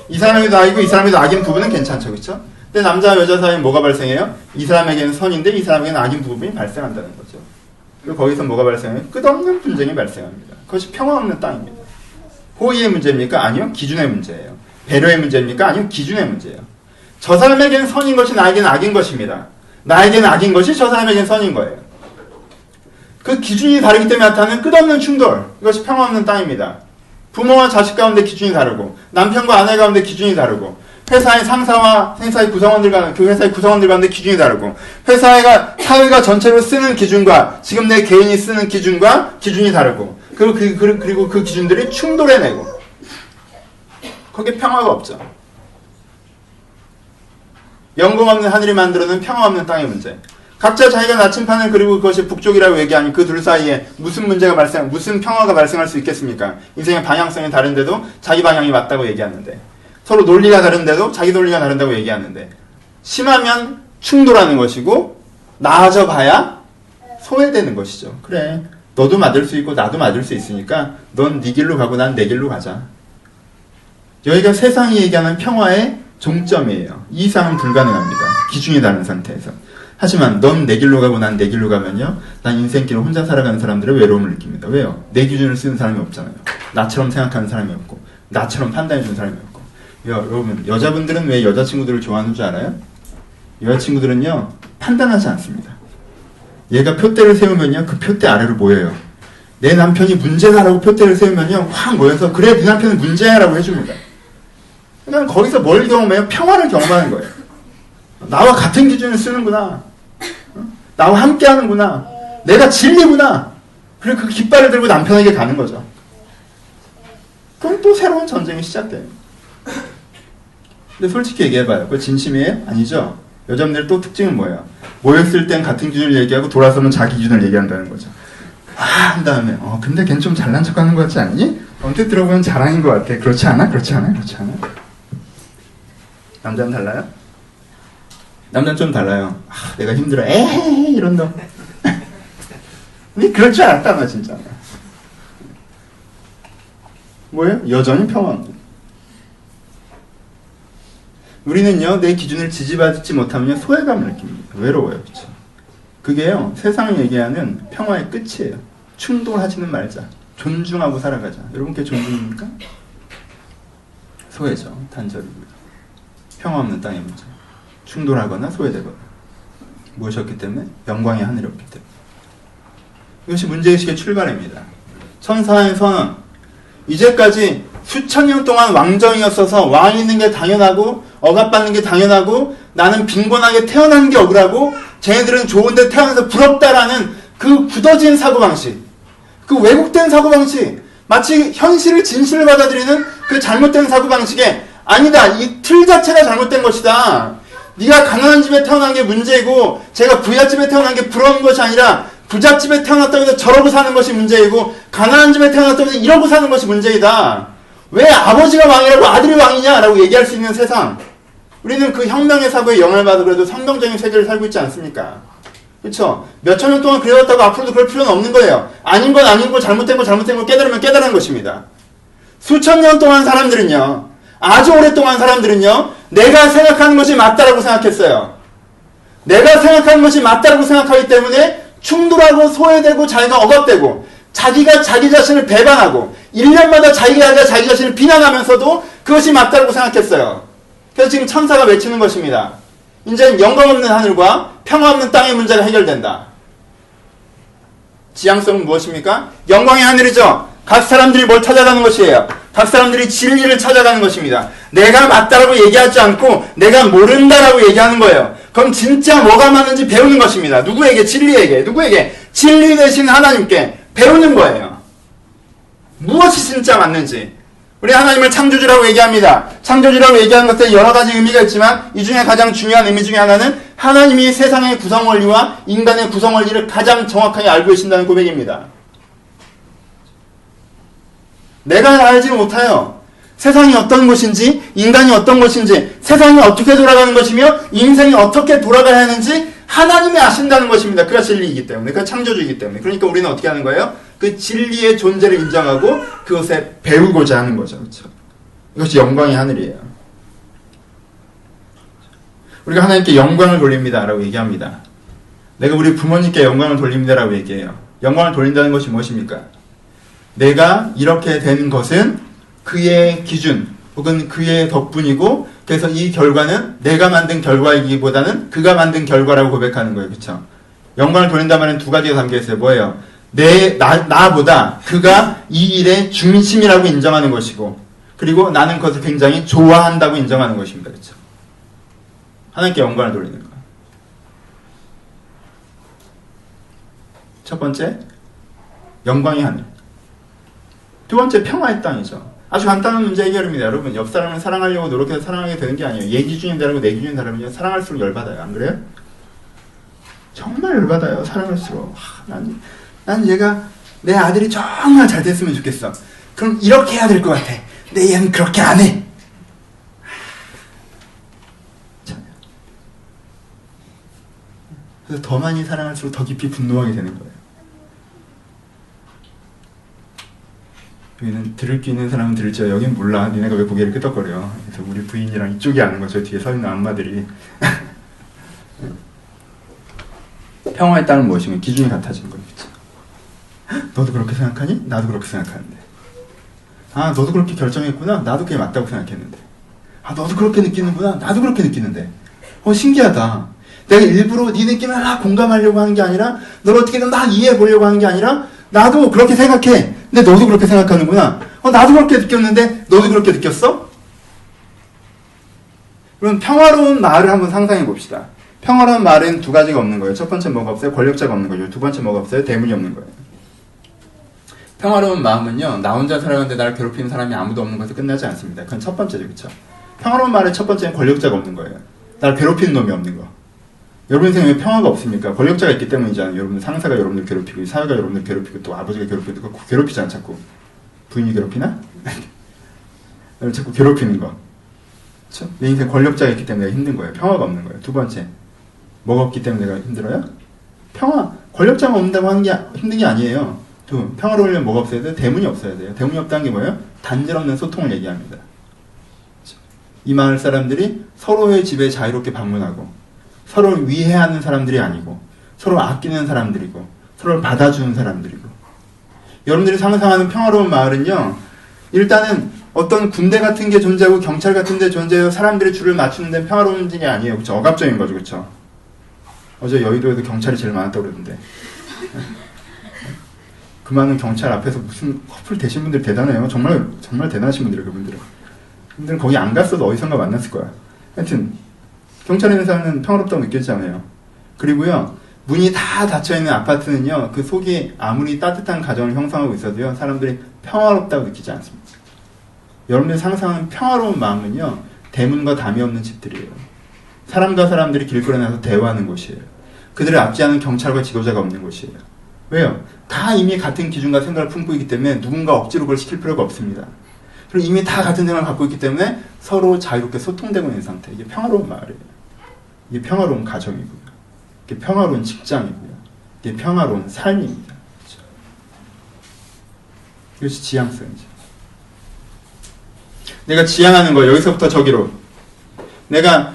S1: 이 사람에게도 악이고 이 사람에게도 악인 부분은 괜찮죠. 그쵸? 근데 남자와 여자 사이에 뭐가 발생해요? 이 사람에게는 선인데 이 사람에게는 악인 부분이 발생한다는 거죠. 그리고 거기서 뭐가 발생해요? 끝없는 분쟁이 발생합니다. 그것이 평화 없는 땅입니다. 호의의 문제입니까? 아니요. 기준의 문제예요. 배려의 문제입니까? 아니요. 기준의 문제예요. 저 사람에게는 선인 것이 나에게는 악인 것입니다. 나에게는 악인 것이 저 사람에게는 선인 거예요. 그 기준이 다르기 때문에 나타나는 끝없는 충돌, 이것이 평화 없는 땅입니다. 부모와 자식 가운데 기준이 다르고, 남편과 아내 가운데 기준이 다르고, 회사의 상사와 회사의 구성원들 가운데 기준이 다르고, 사회가 전체로 쓰는 기준과 지금 내 개인이 쓰는 기준과 기준이 다르고, 그리고 그 기준들이 충돌해내고, 거기에 평화가 없죠. 영광 없는 하늘이 만들어낸 평화 없는 땅의 문제. 각자 자기가 나침판을 그리고 그것이 북쪽이라고 얘기하니 그 둘 사이에 무슨 평화가 발생할 수 있겠습니까? 인생의 방향성이 다른데도 자기 방향이 맞다고 얘기하는데, 서로 논리가 다른데도 자기 논리가 다른다고 얘기하는데, 심하면 충돌하는 것이고 나아져 봐야 소외되는 것이죠. 그래, 너도 맞을 수 있고 나도 맞을 수 있으니까 넌 네 길로 가고 난 내 길로 가자. 여기가 세상이 얘기하는 평화의 종점이에요. 이 이상은 불가능합니다. 기준이 다른 상태에서. 하지만 넌 내 길로 가고 난 내 길로 가면요, 난 인생길을 혼자 살아가는 사람들의 외로움을 느낍니다. 왜요? 내 기준을 쓰는 사람이 없잖아요. 나처럼 생각하는 사람이 없고 나처럼 판단해주는 사람이 없고. 여러분, 여자분들은 왜 여자친구들을 좋아하는 줄 알아요? 여자친구들은요, 판단하지 않습니다. 얘가 표대를 세우면요, 그 표대 아래로 모여요. 내 남편이 문제다라고 표대를 세우면요, 확 모여서 그래, 네 남편은 문제야 라고 해줍니다. 그러니까 거기서 뭘 경험해요? 평화를 경험하는 거예요. 나와 같은 기준을 쓰는구나. 나와 함께 하는구나. 내가 진리구나. 그리고 그 깃발을 들고 남편에게 가는 거죠. 그럼 또 새로운 전쟁이 시작돼요. 근데 솔직히 얘기해봐요. 그거 진심이에요? 아니죠? 여자분들의 또 특징은 뭐예요? 모였을 땐 같은 기준을 얘기하고 돌아서면 자기 기준을 얘기한다는 거죠. 한 다음에 근데 걘 좀 잘난 척하는 것 같지 않니? 언뜻 들어보면 자랑인 것 같아. 그렇지 않아? 그렇지 않아? 그렇지 않아? 남자는 달라요? 남자는 좀 달라요. 내가 힘들어. 에헤이 이런 너. 근데 그럴 줄 알았다 나 진짜. 뭐예요? 여전히 평화입니다. 우리는요, 내 기준을 지지받지 못하면 소외감을 느낍니다. 외로워요. 그렇죠? 그게요, 세상이 얘기하는 평화의 끝이에요. 충돌하지는 말자. 존중하고 살아가자. 여러분, 그게 존중입니까? 소외죠. 단절입니다. 평화 없는 땅의 문제. 충돌하거나 소외되거나. 무엇이었기 때문에? 영광의 하늘이 없기 때문에. 이것이 문제의식의 출발입니다. 천사의 선언. 이제까지 수천 년 동안 왕정이었어서 왕이 있는 게 당연하고 억압받는 게 당연하고 나는 빈곤하게 태어난 게 억울하고 쟤네들은 좋은데 태어나서 부럽다라는 그 굳어진 사고방식, 그 왜곡된 사고방식, 마치 현실을 진실을 받아들이는 그 잘못된 사고방식에 아니다, 이 틀 자체가 잘못된 것이다. 네가 가난한 집에 태어난 게 문제이고 제가 부잣집에 태어난 게 부러운 것이 아니라 부잣집에 태어났다고 해서 저러고 사는 것이 문제이고 가난한 집에 태어났다고 해서 이러고 사는 것이 문제이다. 왜 아버지가 왕이라고 아들이 왕이냐라고 얘기할 수 있는 세상. 우리는 그 혁명의 사고에 영향을 받아 그래도 성경적인 세계를 살고 있지 않습니까? 그렇죠? 몇천 년 동안 그래왔다고 앞으로도 그럴 필요는 없는 거예요. 아닌 건 아닌 거, 잘못된 거 깨달으면 깨달은 것입니다. 수천 년 동안 사람들은요, 아주 오랫동안 사람들은요, 내가 생각하는 것이 맞다라고 생각했어요. 내가 생각하는 것이 맞다라고 생각하기 때문에 충돌하고 소외되고 자기가 억압되고 자기가 자기 자신을 배반하고 1년마다 자기가 자기 자신을 비난하면서도 그것이 맞다고 생각했어요. 그래서 지금 천사가 외치는 것입니다. 이제 영광 없는 하늘과 평화 없는 땅의 문제가 해결된다. 지향성은 무엇입니까? 영광의 하늘이죠. 각 사람들이 뭘 찾아가는 것이에요. 각 사람들이 진리를 찾아가는 것입니다. 내가 맞다라고 얘기하지 않고 내가 모른다라고 얘기하는 거예요. 그럼 진짜 뭐가 맞는지 배우는 것입니다. 누구에게? 진리에게. 누구에게? 진리 되신 하나님께 배우는 거예요. 무엇이 진짜 맞는지. 우리 하나님을 창조주라고 얘기합니다. 창조주라고 얘기하는 것에 여러 가지 의미가 있지만 이 중에 가장 중요한 의미 중에 하나는 하나님이 세상의 구성 원리와 인간의 구성 원리를 가장 정확하게 알고 계신다는 고백입니다. 내가 알지 못해요. 세상이 어떤 것인지, 인간이 어떤 것인지, 세상이 어떻게 돌아가는 것이며 인생이 어떻게 돌아가야 하는지 하나님이 아신다는 것입니다. 그가 진리이기 때문에, 그가 창조주이기 때문에. 그러니까 우리는 어떻게 하는 거예요? 그 진리의 존재를 인정하고 그것에 배우고자 하는 거죠. 그렇죠? 이것이 영광의 하늘이에요. 우리가 하나님께 영광을 돌립니다 라고 얘기합니다. 내가 우리 부모님께 영광을 돌립니다 라고 얘기해요. 영광을 돌린다는 것이 무엇입니까? 내가 이렇게 되는 것은 그의 기준 혹은 그의 덕분이고 그래서 이 결과는 내가 만든 결과이기보다는 그가 만든 결과라고 고백하는 거예요. 그렇죠? 영광을 돌린다는 말은 두 가지가 담겨있어요. 뭐예요? 나보다 그가 이 일의 중심이라고 인정하는 것이고 그리고 나는 그것을 굉장히 좋아한다고 인정하는 것입니다. 그렇죠? 하나님께 영광을 돌리는 거. 첫 번째, 영광의 하늘. 두 번째, 평화의 땅이죠. 아주 간단한 문제 해결입니다. 여러분, 옆 사람을 사랑하려고 노력해서 사랑하게 되는 게 아니에요. 얘 기준이 다르고 내 기준이 다르면 사랑할수록 열받아요. 안 그래요? 정말 열받아요. 사랑할수록. 난 얘가 내 아들이 정말 잘 됐으면 좋겠어. 그럼 이렇게 해야 될 것 같아. 근데 얘는 그렇게 안 해. 그래서 더 많이 사랑할수록 더 깊이 분노하게 되는 거예요. 여기는 들을 게 있는 사람은 들을지어 여긴 몰라. 니네가 왜 고개를 끄덕거려. 그래서 우리 부인이랑 이쪽이 아는 거죠. 뒤에 서 있는 엄마들이. 평화의 땅은 무엇이면 기준이 같아진 거예요. 너도 그렇게 생각하니? 나도 그렇게 생각하는데. 아, 너도 그렇게 결정했구나? 나도 그게 맞다고 생각했는데. 아, 너도 그렇게 느끼는구나? 나도 그렇게 느끼는데. 신기하다. 내가 일부러 네 느낌을 공감하려고 하는 게 아니라 너를 어떻게든 막 이해해 보려고 하는 게 아니라 나도 그렇게 생각해. 근데 너도 그렇게 생각하는구나. 나도 그렇게 느꼈는데 너도 그렇게 느꼈어? 그럼 평화로운 마을을 한번 상상해 봅시다. 평화로운 마을은 두 가지가 없는 거예요. 첫 번째 뭐가 없어요? 권력자가 없는 거죠. 두 번째 뭐가 없어요? 대문이 없는 거예요. 평화로운 마음은요, 나 혼자 살아가는데 나를 괴롭히는 사람이 아무도 없는 것에서 끝나지 않습니다. 그건 첫 번째죠. 그렇죠? 평화로운 마을의 첫 번째는 권력자가 없는 거예요. 나를 괴롭히는 놈이 없는 거. 여러분 인생에 왜 평화가 없습니까? 권력자가 있기 때문이잖아요. 여러분 상사가 여러분들 괴롭히고 사회가 여러분들 괴롭히고 또 아버지가 괴롭히고 괴롭히잖아. 자꾸 부인이 괴롭히나? 나를 자꾸 괴롭히는 거. 그렇죠? 내 인생 권력자가 있기 때문에 내가 힘든 거예요. 평화가 없는 거예요. 두 번째, 뭐가 없기 때문에 내가 힘들어요? 평화. 권력자가 없다고 하는 게 힘든 게 아니에요. 평화로우려면 뭐가 없어야 돼요? 대문이 없어야 돼요. 대문이 없다는 게 뭐예요? 단절 없는 소통을 얘기합니다. 그렇죠? 이 마을 사람들이 서로의 집에 자유롭게 방문하고 서로를 위해하는 사람들이 아니고 서로 아끼는 사람들이고 서로를 받아주는 사람들이고 여러분들이 상상하는 평화로운 마을은요 일단은 어떤 군대 같은 게 존재하고 경찰 같은 데 존재해서 사람들이 줄을 맞추는 데는 평화로운 게 아니에요. 그쵸? 억압적인 거죠. 그쵸? 어제 여의도에도 경찰이 제일 많았다고 그러던데 그 많은 경찰 앞에서 무슨 커플 되신 분들 대단해요. 정말 정말 대단하신 분들이에요. 그분들은. 그분들은 거기 안 갔어도 어디선가 만났을 거야. 하여튼 경찰에 있는 사람은 평화롭다고 느꼈잖아요. 그리고요, 문이 다 닫혀있는 아파트는요, 그 속이 아무리 따뜻한 가정을 형성하고 있어도요, 사람들이 평화롭다고 느끼지 않습니다. 여러분들이 상상하는 평화로운 마음은요, 대문과 담이 없는 집들이에요. 사람과 사람들이 길거리에 나서 대화하는 곳이에요. 그들을 압제하는 경찰과 지도자가 없는 곳이에요. 왜요? 다 이미 같은 기준과 생각을 품고 있기 때문에 누군가 억지로 그걸 시킬 필요가 없습니다. 그리고 이미 다 같은 생각을 갖고 있기 때문에 서로 자유롭게 소통되고 있는 상태. 이게 평화로운 마을이에요. 이게 평화로운 가정이고요. 이게 평화로운 직장이고요. 이게 평화로운 삶입니다. 그렇죠? 이것이 지향성이죠. 내가 지향하는 거, 여기서부터 저기로. 내가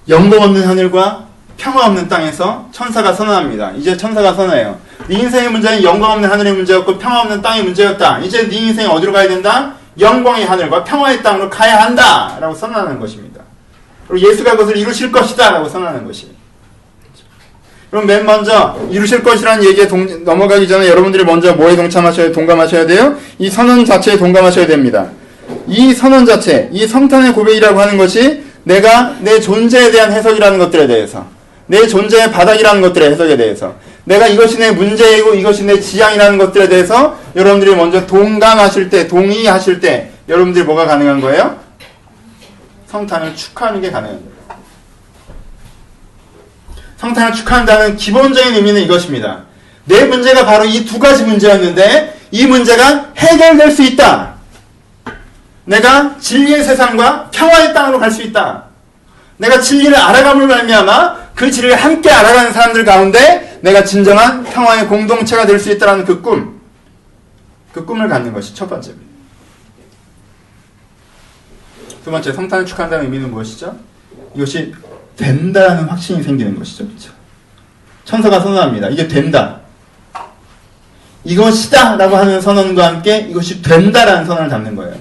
S1: 영광 없는 하늘과 평화 없는 땅에서 천사가 선언합니다. 이제 천사가 선언해요. 네 인생의 문제는 영광 없는 하늘의 문제였고 평화 없는 땅의 문제였다. 이제 네 인생이 어디로 가야 된다? 영광의 하늘과 평화의 땅으로 가야 한다! 라고 선언하는 것입니다. 그리고 예수가 그것을 이루실 것이다! 라고 선언하는 것이에요. 그럼 맨 먼저 이루실 것이라는 얘기에 넘어가기 전에 여러분들이 먼저 뭐에 동감하셔야 돼요? 이 선언 자체에 동감하셔야 됩니다. 이 선언 자체, 이 성탄의 고백이라고 하는 것이 내가 내 존재에 대한 해석이라는 것들에 대해서, 내 존재의 바닥이라는 것들의 해석에 대해서, 내가 이것이 내 문제이고 이것이 내 지향이라는 것들에 대해서 여러분들이 먼저 동감하실 때, 동의하실 때 여러분들이 뭐가 가능한 거예요? 성탄을 축하하는 게 가능한 거예요. 성탄을 축하한다는 기본적인 의미는 이것입니다. 내 문제가 바로 이 두 가지 문제였는데 이 문제가 해결될 수 있다. 내가 진리의 세상과 평화의 땅으로 갈 수 있다. 내가 진리를 알아감을 말미암아 그 진리를 함께 알아가는 사람들 가운데 내가 진정한 평화의 공동체가 될 수 있다는 그 꿈. 그 꿈을 갖는 것이 첫 번째입니다. 두 번째, 성탄을 축하한다는 의미는 무엇이죠? 이것이 된다라는 확신이 생기는 것이죠. 그렇죠? 천사가 선언합니다. 이게 된다. 이것이다 라고 하는 선언과 함께 이것이 된다라는 선언을 담는 거예요.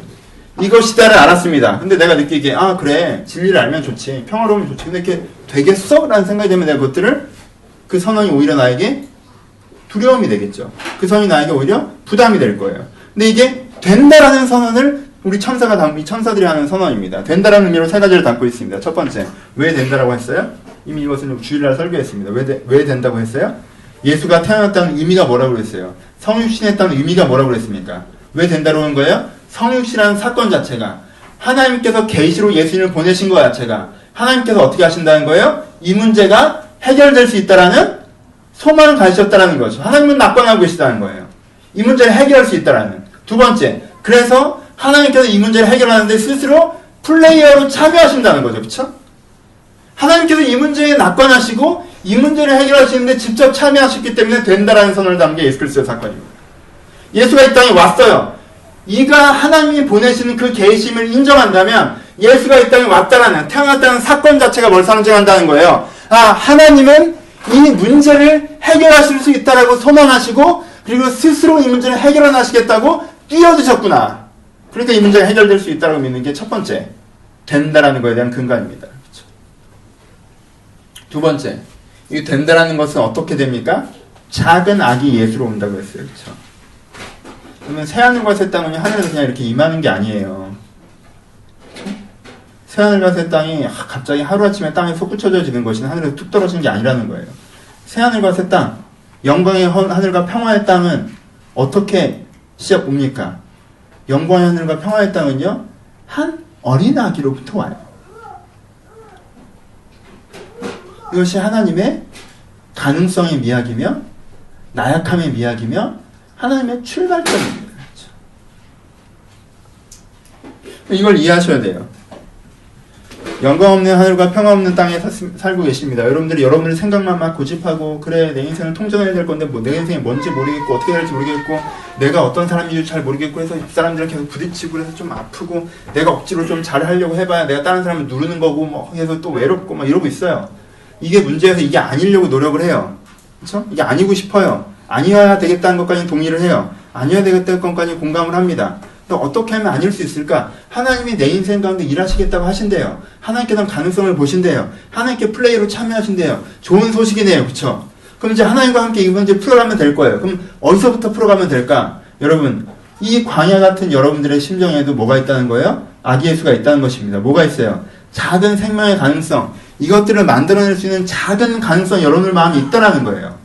S1: 이것이다를 알았습니다. 근데 내가 느끼기에 아 그래 진리를 알면 좋지, 평화로우면 좋지, 근데 이렇게 되겠어? 라는 생각이 되면 내가 그것들을, 그 선언이 오히려 나에게 두려움이 되겠죠. 그 선언이 나에게 오히려 부담이 될 거예요. 근데 이게 된다라는 선언을 우리 이 천사들이 하는 선언입니다. 된다라는 의미로 세 가지를 담고 있습니다. 첫 번째, 왜 된다라고 했어요? 이미 이것은 주일날 설교했습니다. 왜 된다고 했어요? 예수가 태어났다는 의미가 뭐라고 그랬어요? 성육신했다는 의미가 뭐라고 그랬습니까? 왜 된다고 한 거예요? 성육신이라는 사건 자체가, 하나님께서 계시로 예수님을 보내신 것 자체가, 하나님께서 어떻게 하신다는 거예요? 이 문제가 해결될 수 있다라는 소망을 가지셨다라는 거죠. 하나님은 낙관하고 계시다는 거예요. 이 문제를 해결할 수 있다라는. 두 번째, 그래서 하나님께서 이 문제를 해결하는데 스스로 플레이어로 참여하신다는 거죠. 그렇죠? 하나님께서 이 문제에 낙관하시고 이 문제를 해결하시는데 직접 참여하셨기 때문에 된다라는 선언을 담은 게 예수 그리스도의 사건입니다. 예수가 이 땅에 왔어요. 이가 하나님이 보내시는 그 계심을 인정한다면 예수가 이 땅에 왔다라는, 태어났다는 사건 자체가 뭘 상징한다는 거예요. 아, 하나님은 이 문제를 해결하실 수 있다라고 선언하시고 그리고 스스로 이 문제를 해결하시겠다고 뛰어드셨구나. 그러니까 이 문제가 해결될 수 있다고 믿는 게 첫 번째, 된다라는 거에 대한 근간입니다. 그렇죠? 두 번째, 이 된다라는 것은 어떻게 됩니까? 작은 아기 예수로 온다고 했어요. 그렇죠? 그러면 새하늘과 새 땅은 하늘에서 그냥 이렇게 임하는 게 아니에요. 새하늘과 새 땅이 갑자기 하루아침에 땅에 솟구쳐져지는 것이 하늘에서 툭 떨어지는 게 아니라는 거예요. 새하늘과 새 땅, 영광의 하늘과 평화의 땅은 어떻게 옵니까? 영광의 하늘과 평화의 땅은요, 한 어린 아기로부터 와요. 이것이 하나님의 가능성의 미학이며 나약함의 미학이며 하나님의 출발점입니다. 그렇죠? 이걸 이해하셔야 돼요. 영광 없는 하늘과 평화 없는 땅에 살고 계십니다. 여러분들이 생각만 막 고집하고, 그래 내 인생을 통전해야 될 건데 뭐 내 인생이 뭔지 모르겠고 어떻게 될지 모르겠고 내가 어떤 사람인지 잘 모르겠고 해서 이 사람들은 계속 부딪히고 그래서 좀 아프고 내가 억지로 좀 잘하려고 해봐야 내가 다른 사람을 누르는 거고 뭐 해서 또 외롭고 막 이러고 있어요. 이게 문제여서 이게 아니려고 노력을 해요. 그렇죠? 이게 아니고 싶어요. 아니어야 되겠다는 것까지 동의를 해요. 아니어야 되겠다는 것까지 공감을 합니다. 어떻게 하면 아닐 수 있을까? 하나님이 내 인생 가운데 일하시겠다고 하신대요. 하나님께서 가능성을 보신대요. 하나님께 플레이로 참여하신대요. 좋은 소식이네요. 그쵸? 그럼 이제 하나님과 함께 이 문제 풀어가면 될 거예요. 그럼 어디서부터 풀어가면 될까? 여러분, 이 광야 같은 여러분들의 심정에도 뭐가 있다는 거예요? 아기 예수가 있다는 것입니다. 뭐가 있어요? 작은 생명의 가능성, 이것들을 만들어낼 수 있는 작은 가능성 여러분들 마음이 있다는 거예요.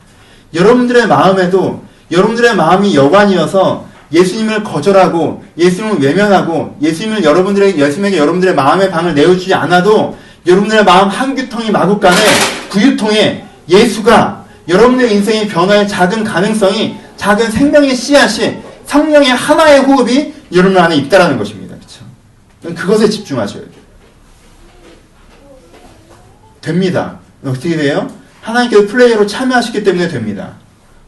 S1: 여러분들의 마음에도 여러분들의 마음이 여관이어서 예수님을 거절하고 예수님을 외면하고 예수님에게 여러분들의 마음의 방을 내어주지 않아도 여러분들의 마음 한 규통이 마구간에 구유통에 예수가 여러분들의 인생의 변화의 작은 가능성이 작은 생명의 씨앗이 성령의 하나의 호흡이 여러분 안에 있다는 것입니다. 그렇죠? 그것에 집중하셔야 돼요. 됩니다. 어떻게 돼요? 하나님께서 플레이어로 참여하시기 때문에 됩니다.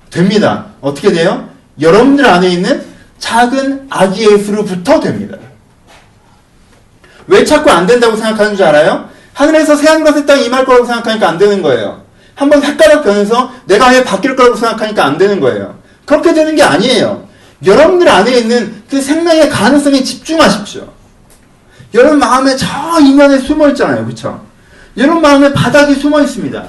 S1: 됩니다. 어떻게 돼요? 여러분들 안에 있는 작은 아기 예수로부터 됩니다. 왜 자꾸 안 된다고 생각하는 줄 알아요? 하늘에서 새하늘과 새 땅이 임할 거라고 생각하니까 안 되는 거예요. 한번 헷갈려 변해서 내가 왜 바뀔 거라고 생각하니까 안 되는 거예요. 그렇게 되는 게 아니에요. 여러분들 안에 있는 그 생명의 가능성에 집중하십시오. 여러분 마음에 저 이면에 숨어 있잖아요. 그렇죠? 여러분 마음에 바닥이 숨어 있습니다.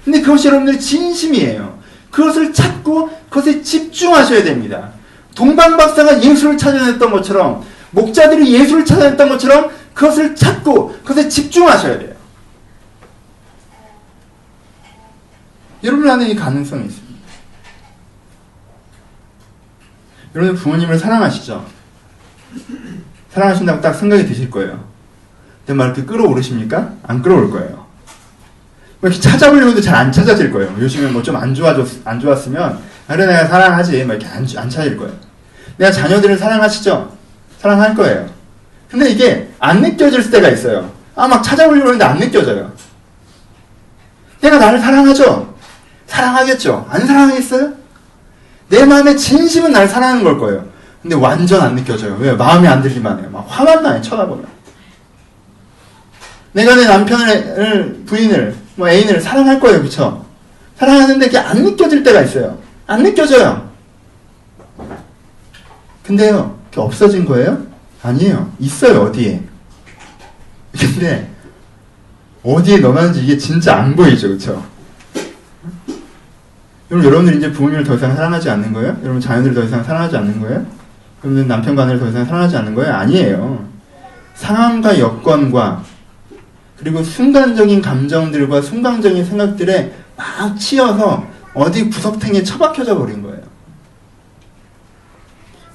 S1: 근데 그것이 여러분들의 진심이에요. 그것을 찾고 그것에 집중하셔야 됩니다. 동방박사가 예수를 찾아냈던 것처럼 목자들이 예수를 찾아냈던 것처럼 그것을 찾고 그것에 집중하셔야 돼요. 여러분 안에 이 가능성이 있습니다. 여러분 부모님을 사랑하시죠? 사랑하신다고 딱 생각이 드실 거예요. 근데 막 이렇게 끌어오르십니까? 안 끌어올 거예요. 이렇게 찾아보려고 해도 잘 안 찾아질 거예요. 요즘에 뭐 좀 안 좋았으면, 그래, 내가 사랑하지. 막 이렇게 안 찾을 거예요. 내가 자녀들을 사랑하시죠? 사랑할 거예요. 근데 이게 안 느껴질 때가 있어요. 막 찾아보려고 하는데 안 느껴져요. 내가 나를 사랑하죠? 사랑하겠죠? 안 사랑하겠어요? 내 마음의 진심은 날 사랑하는 걸 거예요. 근데 완전 안 느껴져요. 왜? 마음이 안 들기만 해요. 막 화만 나요. 쳐다보면. 내가 내 남편을, 부인을, 애인을 사랑할 거예요. 그쵸? 사랑하는데 그게 안 느껴질 때가 있어요. 안 느껴져요. 근데요, 그게 없어진 거예요? 아니에요. 있어요. 어디에. 근데 어디에 넣어놨는지 이게 진짜 안 보이죠. 그쵸? 여러분들 이제 부모님을 더 이상 사랑하지 않는 거예요? 여러분 자녀들을 더 이상 사랑하지 않는 거예요? 여러분들 남편과 아내를 더 이상 사랑하지 않는 거예요? 아니에요. 상황과 여건과 그리고 순간적인 감정들과 순간적인 생각들에 막 치여서 어디 구석탱이에 처박혀져 버린 거예요.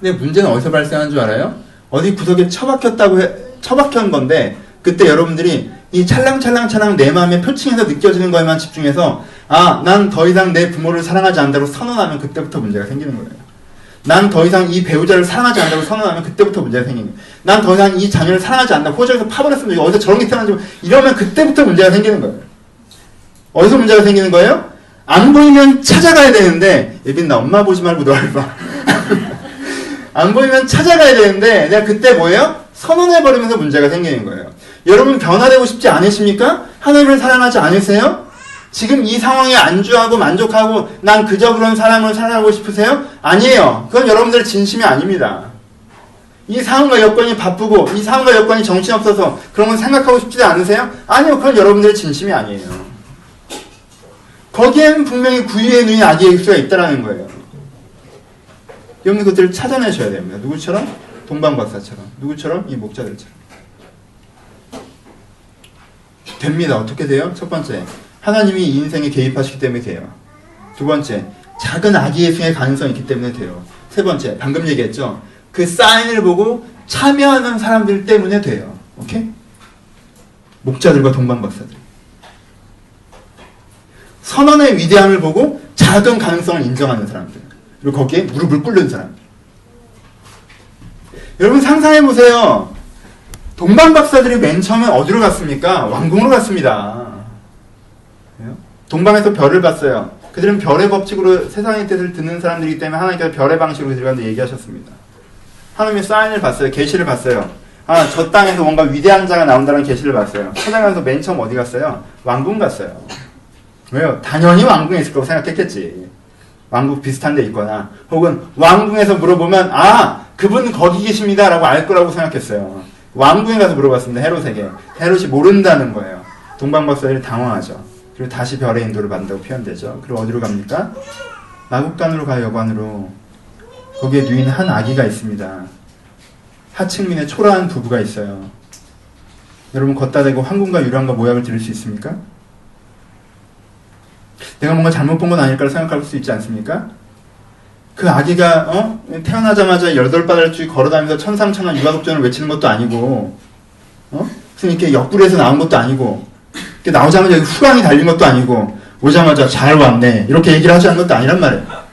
S1: 근데 문제는 어디서 발생한 줄 알아요? 어디 구석에 처박힌 건데 그때 여러분들이 이 찰랑찰랑 내 마음에 표층에서 느껴지는 거에만 집중해서 난 더 이상 내 부모를 사랑하지 않는다고 선언하면 그때부터 문제가 생기는 거예요. 난 더 이상 이 배우자를 사랑하지 않는다고 선언하면 그때부터 문제가 생기는 거예요. 난 더 이상 이 자녀를 사랑하지 않는다. 호적에서 파버렸으면 어디서 저런 게 태어나지 이러면 그때부터 문제가 생기는 거예요. 어디서 문제가 생기는 거예요? 안 보이면 찾아가야 되는데 예빈 나 엄마 보지 말고 너를 봐. 안 보이면 찾아가야 되는데 내가 그때 뭐예요? 선언해버리면서 문제가 생기는 거예요. 여러분 변화되고 싶지 않으십니까? 하나님을 사랑하지 않으세요? 지금 이 상황에 안주하고 만족하고 난 그저 그런 사람을 사랑하고 싶으세요? 아니에요. 그건 여러분들의 진심이 아닙니다. 이 상황과 여건이 바쁘고 이 상황과 여건이 정신없어서 그런 건 생각하고 싶지 않으세요? 아니요. 그건 여러분들의 진심이 아니에요. 거기에는 분명히 구유의 눈이 아기의 입수가 있다는 거예요. 여러분 그것들을 찾아내셔야 됩니다. 누구처럼? 동방박사처럼. 누구처럼? 이 목자들처럼. 됩니다. 어떻게 돼요? 첫 번째, 하나님이 이 인생에 개입하시기 때문에 돼요. 두 번째, 작은 아기 예수의 가능성이 있기 때문에 돼요. 세 번째, 방금 얘기했죠? 그 사인을 보고 참여하는 사람들 때문에 돼요. 오케이? 목자들과 동방박사들. 선언의 위대함을 보고 작은 가능성을 인정하는 사람들. 그리고 거기에 무릎을 꿇는 사람들. 여러분 상상해보세요. 동방박사들이 맨 처음에 어디로 갔습니까? 왕궁으로 갔습니다. 동방에서 별을 봤어요. 그들은 별의 법칙으로 세상의 뜻을 듣는 사람들이기 때문에 하나님께서 별의 방식으로 그들과 얘기하셨습니다. 하나님의 사인을 봤어요. 계시를 봤어요. 저 땅에서 뭔가 위대한 자가 나온다는 계시를 봤어요. 찾아가면서 맨 처음 어디 갔어요? 왕궁 갔어요. 왜요? 당연히 왕궁에 있을 거라고 생각했겠지. 왕국 비슷한 데 있거나 혹은 왕궁에서 물어보면 그분 거기 계십니다 라고 알 거라고 생각했어요. 왕궁에 가서 물어봤습니다. 헤롯에게. 헤롯이 모른다는 거예요. 동방박사들이 당황하죠. 그리고 다시 별의 인도를 받는다고 표현되죠. 그리고 어디로 갑니까? 마국간으로 가요. 여관으로. 거기에 누인 한 아기가 있습니다. 하층민의 초라한 부부가 있어요. 여러분 걷다 대고 황금과 유랑과 모약을 드릴 수 있습니까? 내가 뭔가 잘못 본 건 아닐까 생각할 수 있지 않습니까? 그 아기가 태어나자마자 8바달줄 걸어다니면서 천상천하 유아독전을 외치는 것도 아니고 무슨 이렇게 옆구리에서 나온 것도 아니고 이렇게 나오자마자 후광이 달린 것도 아니고 오자마자 잘 왔네 이렇게 얘기를 하지 않은 것도 아니란 말이에요.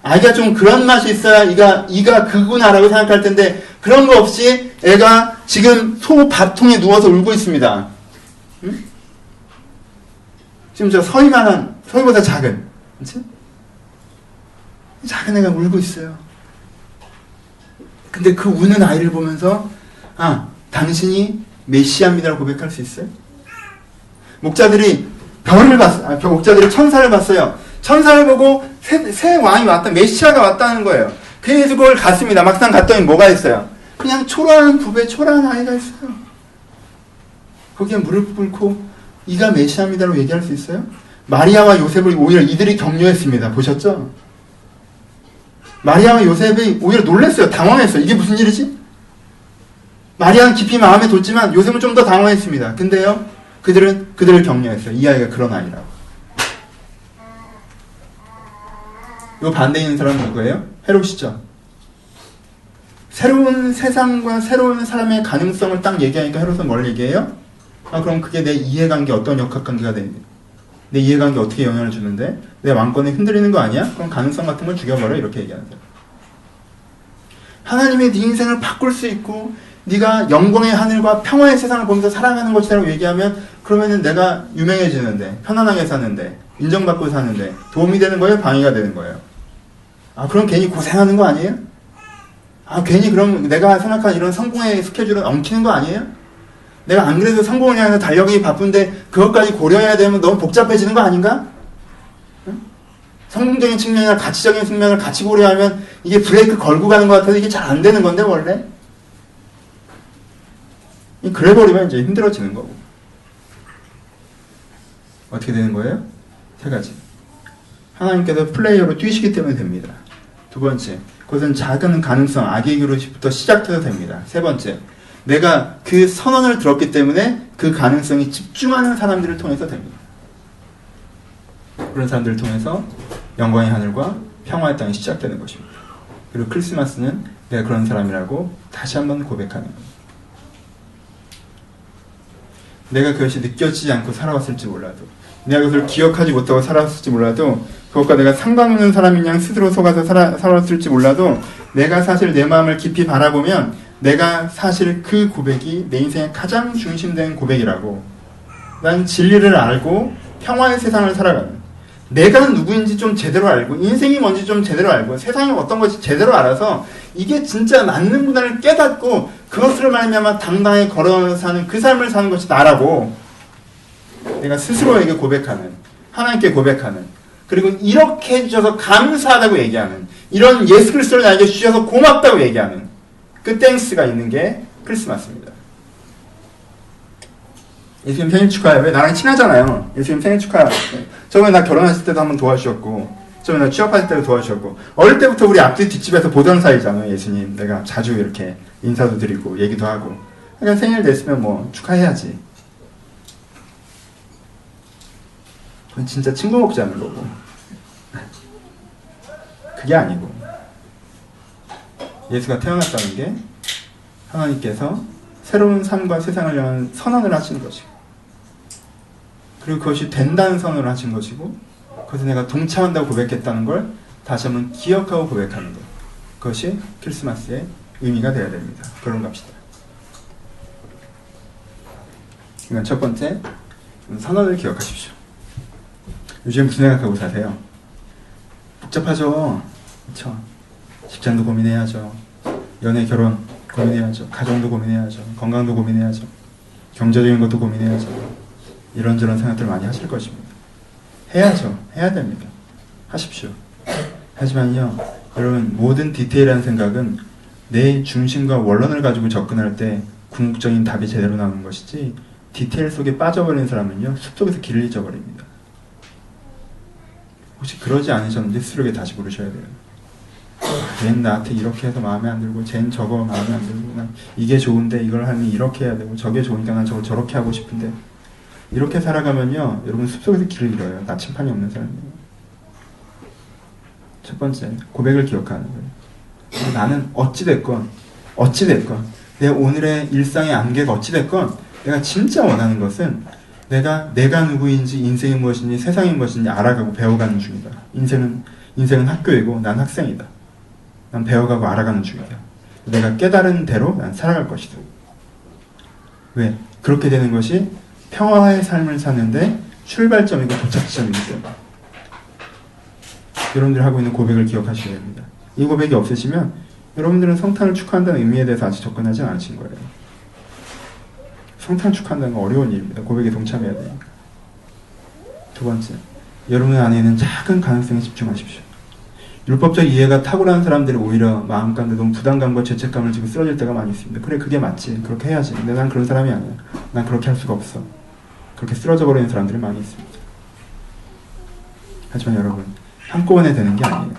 S1: 아이가 좀 그런 맛이 있어야 이가 그구나라고 생각할 텐데 그런 거 없이 애가 지금 소 밥통에 누워서 울고 있습니다. 응? 지금 저 서희만한, 서희보다 작은, 그치? 작은 애가 울고 있어요. 근데 그 우는 아이를 보면서 당신이 메시아입니다라고 고백할 수 있어요? 목자들이 목자들이 천사를 봤어요. 천사를 보고 새 왕이 왔다, 메시아가 왔다는 거예요. 그래서 그걸 갔습니다. 막상 갔더니 뭐가 있어요? 그냥 초라한 부부에 초라한 아이가 있어요. 거기에 무릎 꿇고 이가 메시아입니다라고 얘기할 수 있어요? 마리아와 요셉을 오히려 이들이 격려했습니다. 보셨죠? 마리아와 요셉이 오히려 놀랐어요. 당황했어요. 이게 무슨 일이지? 마리아는 깊이 마음에 뒀지만 요셉은 좀 더 당황했습니다. 근데요, 그들을 격려했어요. 이 아이가 그런 아이라고. 요 반대에 있는 사람은 누구예요? 헤롯이죠. 새로운 세상과 새로운 사람의 가능성을 딱 얘기하니까 헤롯은 뭘 얘기해요? 그럼 그게 내 이해관계에 어떤 역학관계가 되는데? 내 이해관계에 어떻게 영향을 주는데? 내 왕권이 흔들리는 거 아니야? 그럼 가능성 같은 걸 죽여버려. 이렇게 얘기하는 거예요. 하나님이 네 인생을 바꿀 수 있고 네가 영광의 하늘과 평화의 세상을 보면서 살아가는 것이라고 얘기하면 그러면은 내가 유명해지는데, 편안하게 사는데, 인정받고 사는데 도움이 되는 거예요? 방해가 되는 거예요? 그럼 괜히 고생하는 거 아니에요? 괜히 그럼 내가 생각한 이런 성공의 스케줄은 엉키는 거 아니에요? 내가 안 그래도 성공을 향해서 달려가기 바쁜데 그것까지 고려해야 되면 너무 복잡해지는 거 아닌가? 응? 성공적인 측면이나 가치적인 측면을 같이 고려하면 이게 브레이크 걸고 가는 것 같아서 이게 잘 안 되는 건데 원래? 그래 버리면 이제 힘들어지는 거고. 어떻게 되는 거예요? 세 가지. 하나님께서 플레이어로 뛰시기 때문에 됩니다. 두 번째, 그것은 작은 가능성, 악의 그릇부터 시작해서 됩니다. 세 번째, 내가 그 선언을 들었기 때문에 그 가능성이 집중하는 사람들을 통해서 됩니다. 그런 사람들을 통해서 영광의 하늘과 평화의 땅이 시작되는 것입니다. 그리고 크리스마스는 내가 그런 사람이라고 다시 한번 고백하는 겁니다. 내가 그것이 느껴지지 않고 살아왔을지 몰라도, 내가 그것을 기억하지 못하고 살아왔을지 몰라도, 그것과 내가 상관없는 사람인 양 스스로 속아서 살아왔을지 몰라도, 내가 사실 내 마음을 깊이 바라보면 내가 사실 그 고백이 내 인생의 가장 중심된 고백이라고. 난 진리를 알고 평화의 세상을 살아가는, 내가 누구인지 좀 제대로 알고 인생이 뭔지 좀 제대로 알고 세상이 어떤 것이 제대로 알아서 이게 진짜 맞는 구단을 깨닫고 그것으로 말미암아 당당히 걸어 사는 그 삶을 사는 것이 나라고 내가 스스로에게 고백하는, 하나님께 고백하는, 그리고 이렇게 해주셔서 감사하다고 얘기하는, 이런 예수 그리스도를 나에게 주셔서 고맙다고 얘기하는 그 땡스가 있는 게 크리스마스입니다. 예수님 생일 축하해. 왜? 나랑 친하잖아요. 예수님 생일 축하해. 저번에 나 결혼했을 때도 한번 도와주셨고, 저번에 나 취업할 때도 도와주셨고, 어릴 때부터 우리 앞뒤 뒷집에서 보던 사이잖아요. 예수님. 내가 자주 이렇게 인사도 드리고 얘기도 하고. 그러니까 생일 됐으면 뭐 축하해야지. 그건 진짜 친구 먹지 않는 거고. 그게 아니고, 예수가 태어났다는 게 하나님께서 새로운 삶과 세상을 향한 선언을 하신 것이고, 그리고 그것이 된다는 선언을 하신 것이고, 그것에 내가 동참한다고 고백했다는 걸 다시 한번 기억하고 고백하는 것, 그것이 크리스마스의 의미가 되어야 됩니다. 그런 갑시다. 그러니까 첫 번째, 선언을 기억하십시오. 요즘 무슨 생각하고 사세요? 복잡하죠. 그렇죠? 직장도 고민해야죠. 연애, 결혼 고민해야죠. 가정도 고민해야죠. 건강도 고민해야죠. 경제적인 것도 고민해야죠. 이런저런 생각들을 많이 하실 것입니다. 해야죠. 해야 됩니다. 하십시오. 하지만요, 여러분, 모든 디테일한 생각은 내 중심과 원론을 가지고 접근할 때 궁극적인 답이 제대로 나오는 것이지, 디테일 속에 빠져버리는 사람은요, 숲속에서 길을 잊어버립니다. 혹시 그러지 않으셨는지 스스로에게 다시 물으셔야 돼요. 쟤는 나한테 이렇게 해서 마음에 안 들고, 쟤는 저거 마음에 안 들고, 난 이게 좋은데 이걸 하면 이렇게 해야 되고, 저게 좋으니까 난 저걸 저렇게 하고 싶은데, 이렇게 살아가면요, 여러분 숲속에서 길을 잃어요. 나침판이 없는 사람이에요. 첫 번째, 고백을 기억하는 거예요. 나는 어찌됐건 내 오늘의 일상의 안개가 어찌됐건 내가 진짜 원하는 것은 내가 누구인지, 인생이 무엇인지, 세상이 무엇인지 알아가고 배워가는 중이다. 인생은 학교이고 난 학생이다. 난 배워가고 알아가는 중이다. 내가 깨달은 대로 난 살아갈 것이다. 왜? 그렇게 되는 것이 평화의 삶을 사는데 출발점이고 도착점이기 때문에. 여러분들이 하고 있는 고백을 기억하셔야 됩니다. 이 고백이 없으시면 여러분들은 성탄을 축하한다는 의미에 대해서 아직 접근하지 않으신 거예요. 성탄을 축하한다는 건 어려운 일입니다. 고백에 동참해야 되니까. 두 번째, 여러분 안에 있는 작은 가능성에 집중하십시오. 율법적 이해가 탁월한 사람들이 오히려 마음 가운데 너무 부담감과 죄책감을 지고 쓰러질 때가 많이 있습니다. 그래, 그게 맞지. 그렇게 해야지. 근데 난 그런 사람이 아니야. 난 그렇게 할 수가 없어. 그렇게 쓰러져 버리는 사람들이 많이 있습니다. 하지만 여러분, 한꺼번에 되는 게 아니에요.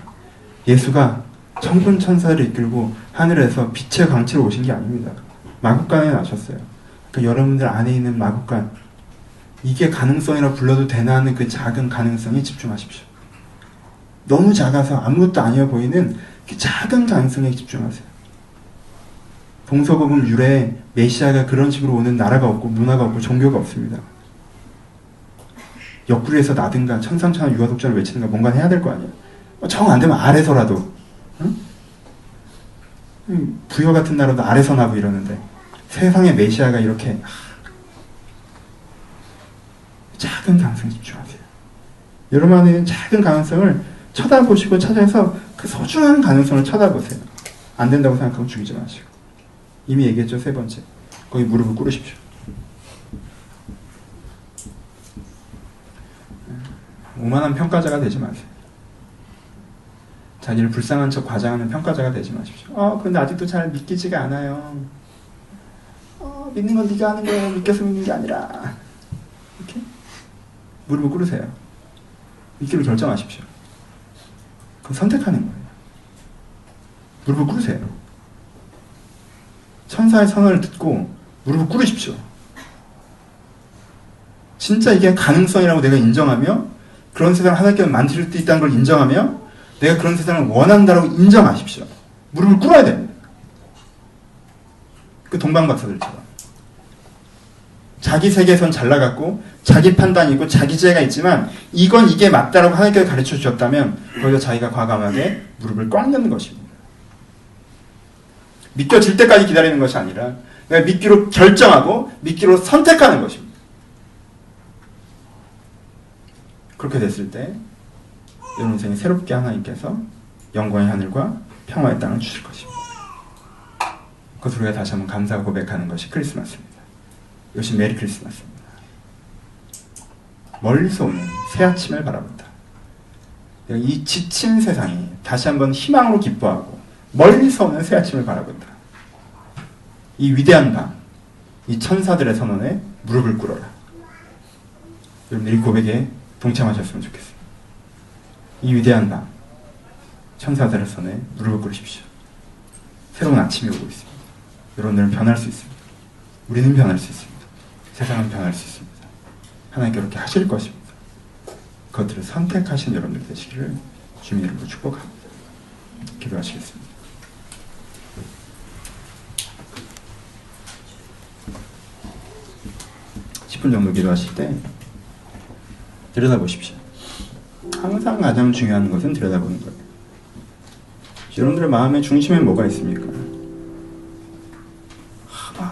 S1: 예수가 천군 천사를 이끌고 하늘에서 빛의 광채로 오신 게 아닙니다. 마국간에 나셨어요. 그러니까 여러분들 안에 있는 마국간, 이게 가능성이라 불러도 되나 하는 그 작은 가능성에 집중하십시오. 너무 작아서 아무것도 아니어 보이는 그 작은 가능성에 집중하세요. 동서고금 유래에 메시아가 그런 식으로 오는 나라가 없고 문화가 없고 종교가 없습니다. 옆구리에서 나든가 천상천하 유아독전을 외치든가 뭔가 해야 될 거 아니에요. 정 안 되면 아래서라도, 응? 부여 같은 나라도 아래서 나고 이러는데 세상에 메시아가 이렇게 작은 가능성에 집중하세요. 여러분 안에 있는 작은 가능성을 쳐다보시고 찾아서 그 소중한 가능성을 쳐다보세요. 안 된다고 생각하고 죽이지 마시고. 이미 얘기했죠. 세 번째, 거기 무릎을 꿇으십시오. 오만한 평가자가 되지 마세요. 자기를 불쌍한 척 과장하는 평가자가 되지 마십시오. 근데 아직도 잘 믿기지가 않아요. 믿는 건 네가 하는 거예요. 믿겨서 믿는 게 아니라. 이렇게 무릎을 꿇으세요. 믿기로 결정하십시오. 그건 선택하는 거예요. 무릎을 꿇으세요. 천사의 선언을 듣고 무릎을 꿇으십시오. 진짜 이게 가능성이라고 내가 인정하며, 그런 세상을 하나님께서 만들 수 있다는 걸 인정하며, 내가 그런 세상을 원한다라고 인정하십시오. 무릎을 꿇어야 됩니다. 그 동방박사들처럼. 자기 세계에선 잘 나갔고, 자기 판단이 있고, 자기 지혜가 있지만, 이게 맞다라고 하나님께서 가르쳐 주셨다면, 거기서 자기가 과감하게 무릎을 꽉 넣는 것입니다. 믿겨질 때까지 기다리는 것이 아니라, 내가 믿기로 결정하고, 믿기로 선택하는 것입니다. 그렇게 됐을 때, 여러분 인생에 새롭게 하나님께서 영광의 하늘과 평화의 땅을 주실 것입니다. 그것을 우리가 다시 한번 감사 고백하는 것이 크리스마스입니다. 이것이 메리 크리스마스입니다. 멀리서 오는 새 아침을 바라본다. 이 지친 세상이 다시 한번 희망으로 기뻐하고 멀리서 오는 새 아침을 바라본다. 이 위대한 밤, 이 천사들의 선언에 무릎을 꿇어라. 여러분들이 고백에 동참하셨으면 좋겠습니다. 이 위대한 밤, 천사들의 선언에 무릎을 꿇으십시오. 새로운 아침이 오고 있습니다. 여러분들은 변할 수 있습니다. 우리는 변할 수 있습니다. 세상은 변할 수 있습니다. 하나님께 그렇게 하실 것입니다. 그것들을 선택하신 여러분들 되시기를 주님 이름으로 축복합니다. 기도하시겠습니다. (10분) 정도 기도하실 때 들여다보십시오. 항상 가장 중요한 것은 들여다보는 거예요. 여러분들의 마음의 중심에 뭐가 있습니까?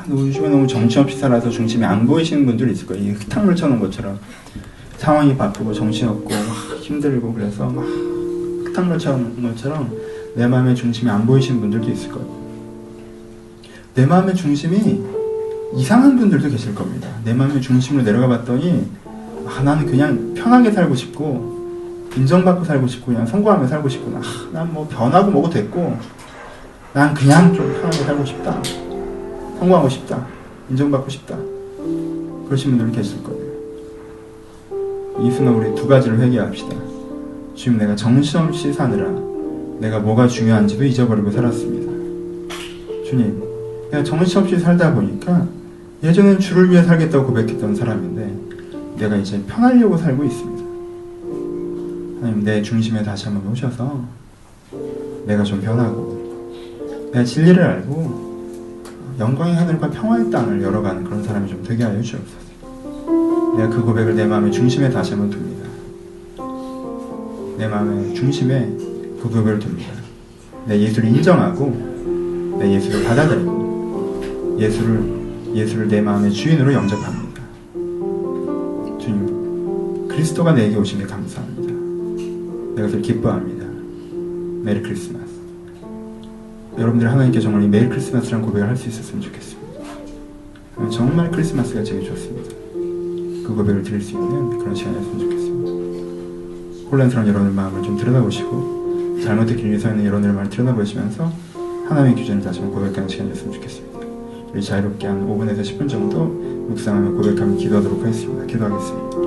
S1: 요즘에 너무 정신없이 살아서 중심이 안 보이시는 분들이 있을 거예요. 흙탕물 쳐놓은 것처럼 상황이 바쁘고 정신없고 힘들고 그래서 막 흙탕물 쳐놓은 것처럼 내 마음의 중심이 안 보이시는 분들도 있을 거예요. 내 마음의 중심이 이상한 분들도 계실 겁니다. 내 마음의 중심으로 내려가 봤더니 나는 그냥 편하게 살고 싶고 인정받고 살고 싶고 그냥 성공하며 살고 싶구나. 난 뭐 변하고 뭐고 됐고 난 그냥 좀 편하게 살고 싶다. 성공하고 싶다. 인정받고 싶다. 그러신 분들 계실 거예요. 이 순간 우리 두 가지를 회개합시다. 주님, 내가 정신없이 사느라 내가 뭐가 중요한지도 잊어버리고 살았습니다. 주님, 내가 정신없이 살다 보니까 예전엔 주를 위해 살겠다고 고백했던 사람인데 내가 이제 편하려고 살고 있습니다. 하나님, 내 중심에 다시 한번 오셔서 내가 좀 변하고 내가 진리를 알고 영광의 하늘과 평화의 땅을 열어가는 그런 사람이 좀 되게 하여 주옵소서. 내가 그 고백을 내 마음의 중심에 다시 한번 둡니다. 내 마음의 중심에 그 고백을 둡니다. 내 예수를 인정하고 내 예수를 받아들이고 예수를 내 마음의 주인으로 영접합니다. 주님, 그리스도가 내게 오심에 감사합니다. 내가 그것을 기뻐합니다. 메리 크리스마스. 여러분들이 하나님께 정말 이 메리 크리스마스라는 고백을 할 수 있었으면 좋겠습니다. 정말 크리스마스가 제일 좋습니다. 그 고백을 드릴 수 있는 그런 시간이었으면 좋겠습니다. 혼란스러운 여러분의 마음을 좀 들여다보시고 잘못된 길 위에 서 있는 여러분의 마음을 들여다보시면서 하나님의 규정을 다시 한번 고백하는 시간이었으면 좋겠습니다. 우리 자유롭게 한 5분에서 10분 정도 묵상하며 고백하며 기도하도록 하겠습니다. 기도하겠습니다.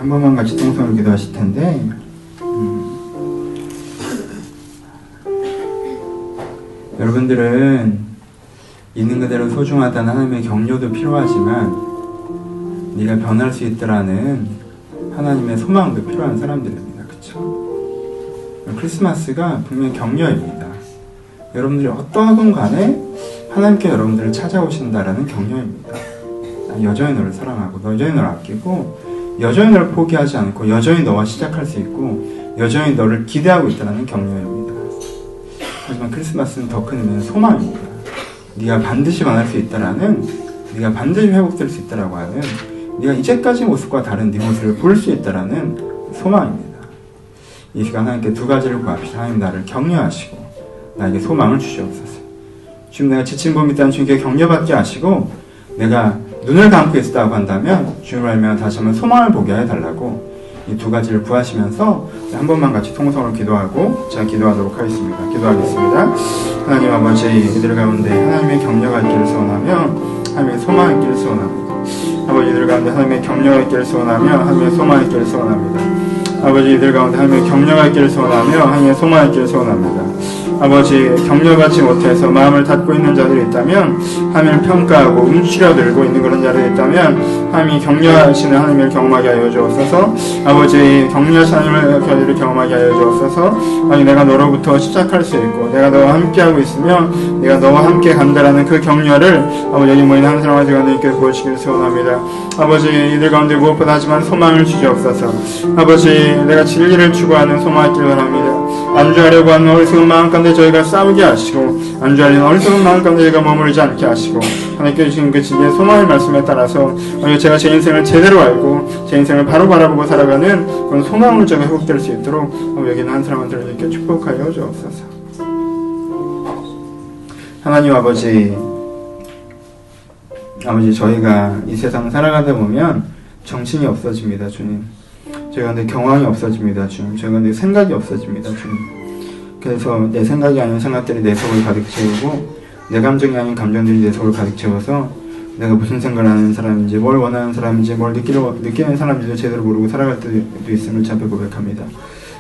S1: 한 번만 같이 통성으로 기도하실 텐데, 여러분들은 있는 그대로 소중하다는 하나님의 격려도 필요하지만 네가 변할 수 있다라는 하나님의 소망도 필요한 사람들입니다. 그렇죠? 크리스마스가 분명히 격려입니다. 여러분들이 어떠하건 간에 하나님께 여러분들을 찾아오신다라는 격려입니다. 여전히 너를 사랑하고 여전히 너를 아끼고 여전히 너를 포기하지 않고 여전히 너와 시작할 수 있고 여전히 너를 기대하고 있다는 격려입니다. 하지만 크리스마스는 더 큰 의미는 소망입니다. 네가 반드시 만날 수 있다라는, 네가 반드시 회복될 수 있다라고 하는, 네가 이제까지 모습과 다른 네 모습을 볼 수 있다라는 소망입니다. 이 시간 하나님께 두 가지를 구합시다. 하나님 나를 격려하시고 나에게 소망을 주시옵소서. 지금 내가 지친 몸이 있다는 주님께 격려받게 하시고 내가 눈을 감고 있었다고 한다면 주님을 알면 다시 한번 소망을 보게 해달라고 이 두 가지를 구하시면서 한 번만 같이 통성으로 기도하고 제가 기도하도록 하겠습니다. 기도하겠습니다. 하나님 아버지, 이들 가운데 하나님의 격려가 있기를 소원하며 하나님의 소망이 있기를 소원합니다. 아버지, 이들 가운데 하나님의 격려가 있기를 소원하며 하나님의 소망이 있기를 소원합니다. 아버지, 이들 가운데 하나님의 격려가 있기를 소원하며 하나님의 소망이 있기를 소원합니다. 아버지, 격려받지 못해서 마음을 닫고 있는 자들이 있다면 하나님을 평가하고 움츠려들고 있는 그런 자들이 있다면 하나님이 격려하시는 하나님을 경험하게 하여 주옵소서. 아버지, 격려하시는 하나님을 경험하게 하여 주옵소서. 아니, 내가 너로부터 시작할 수 있고 내가 너와 함께하고 있으며 내가 너와 함께 간다라는 그 격려를 아버지 여기 모인 한 사람과 제가 너희께 보여주기를 소원합니다. 아버지, 이들 가운데 무엇보다 하지만 소망을 주시옵소서. 아버지, 내가 진리를 추구하는 소망을 있기를 바랍니다. 안주하려고 하는 어리석은 마음 가운데 저희가 싸우게 하시고 안주하려는 어리석은 마음 가운데 저희가 머무르지 않게 하시고 하나님께 주신 그 진리의 소망의 말씀에 따라서 제가 제 인생을 제대로 알고 제 인생을 바로 바라보고 살아가는 그런 소망을 제가 회복될 수 있도록 여기는 한 사람한테를 이렇게 축복하여 주옵소서. 하나님 아버지, 저희가 이 세상 살아가다 보면 정신이 없어집니다. 주님, 저희가 근데 경황이 없어집니다. 주님, 저희가 근데 생각이 없어집니다. 주님, 그래서 내 생각이 아닌 생각들이 내 속을 가득 채우고 내 감정이 아닌 감정들이 내 속을 가득 채워서 내가 무슨 생각을 하는 사람인지, 뭘 원하는 사람인지, 뭘 느끼는 사람인지도 제대로 모르고 살아갈 때도 있음을 제 앞에 고백합니다.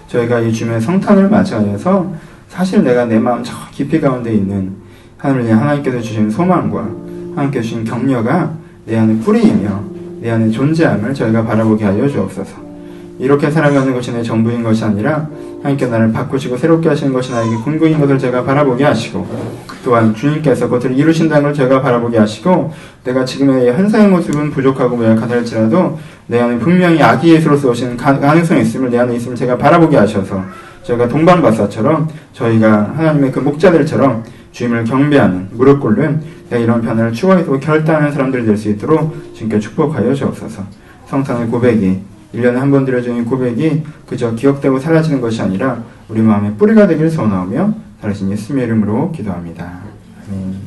S1: 저희가 이 주님의 성탄을 맞이하여서 사실 내가 내 마음 저 깊이 가운데 있는 하나님께서 주신 소망과 하나님께서 주신 격려가 내 안에 뿌리이며 내 안에 존재함을 저희가 바라보게 하여 주옵소서. 이렇게 살아가는 것이 내 전부인 것이 아니라 하나님께 나를 바꾸시고 새롭게 하시는 것이 나에게 궁극인 것을 제가 바라보게 하시고 또한 주님께서 그것을 이루신다는 걸 제가 바라보게 하시고 내가 지금의 현상의 모습은 부족하고 무약하다 할지라도 내 안에 분명히 아기 예수로서 오시는 가능성이 있음을 내 안에 있음을 제가 바라보게 하셔서 저희가 동방박사처럼 저희가 하나님의 그 목자들처럼 주님을 경배하는 무릎 꿇는 이런 변화를 추구하고 결단하는 사람들이 될 수 있도록 주님께 축복하여 주옵소서. 성탄의 고백이 1년에 한 번 드려지는 고백이 그저 기억되고 사라지는 것이 아니라 우리 마음의 뿌리가 되길 소원하며 살아신 예수님의 이름으로 기도합니다. 아멘.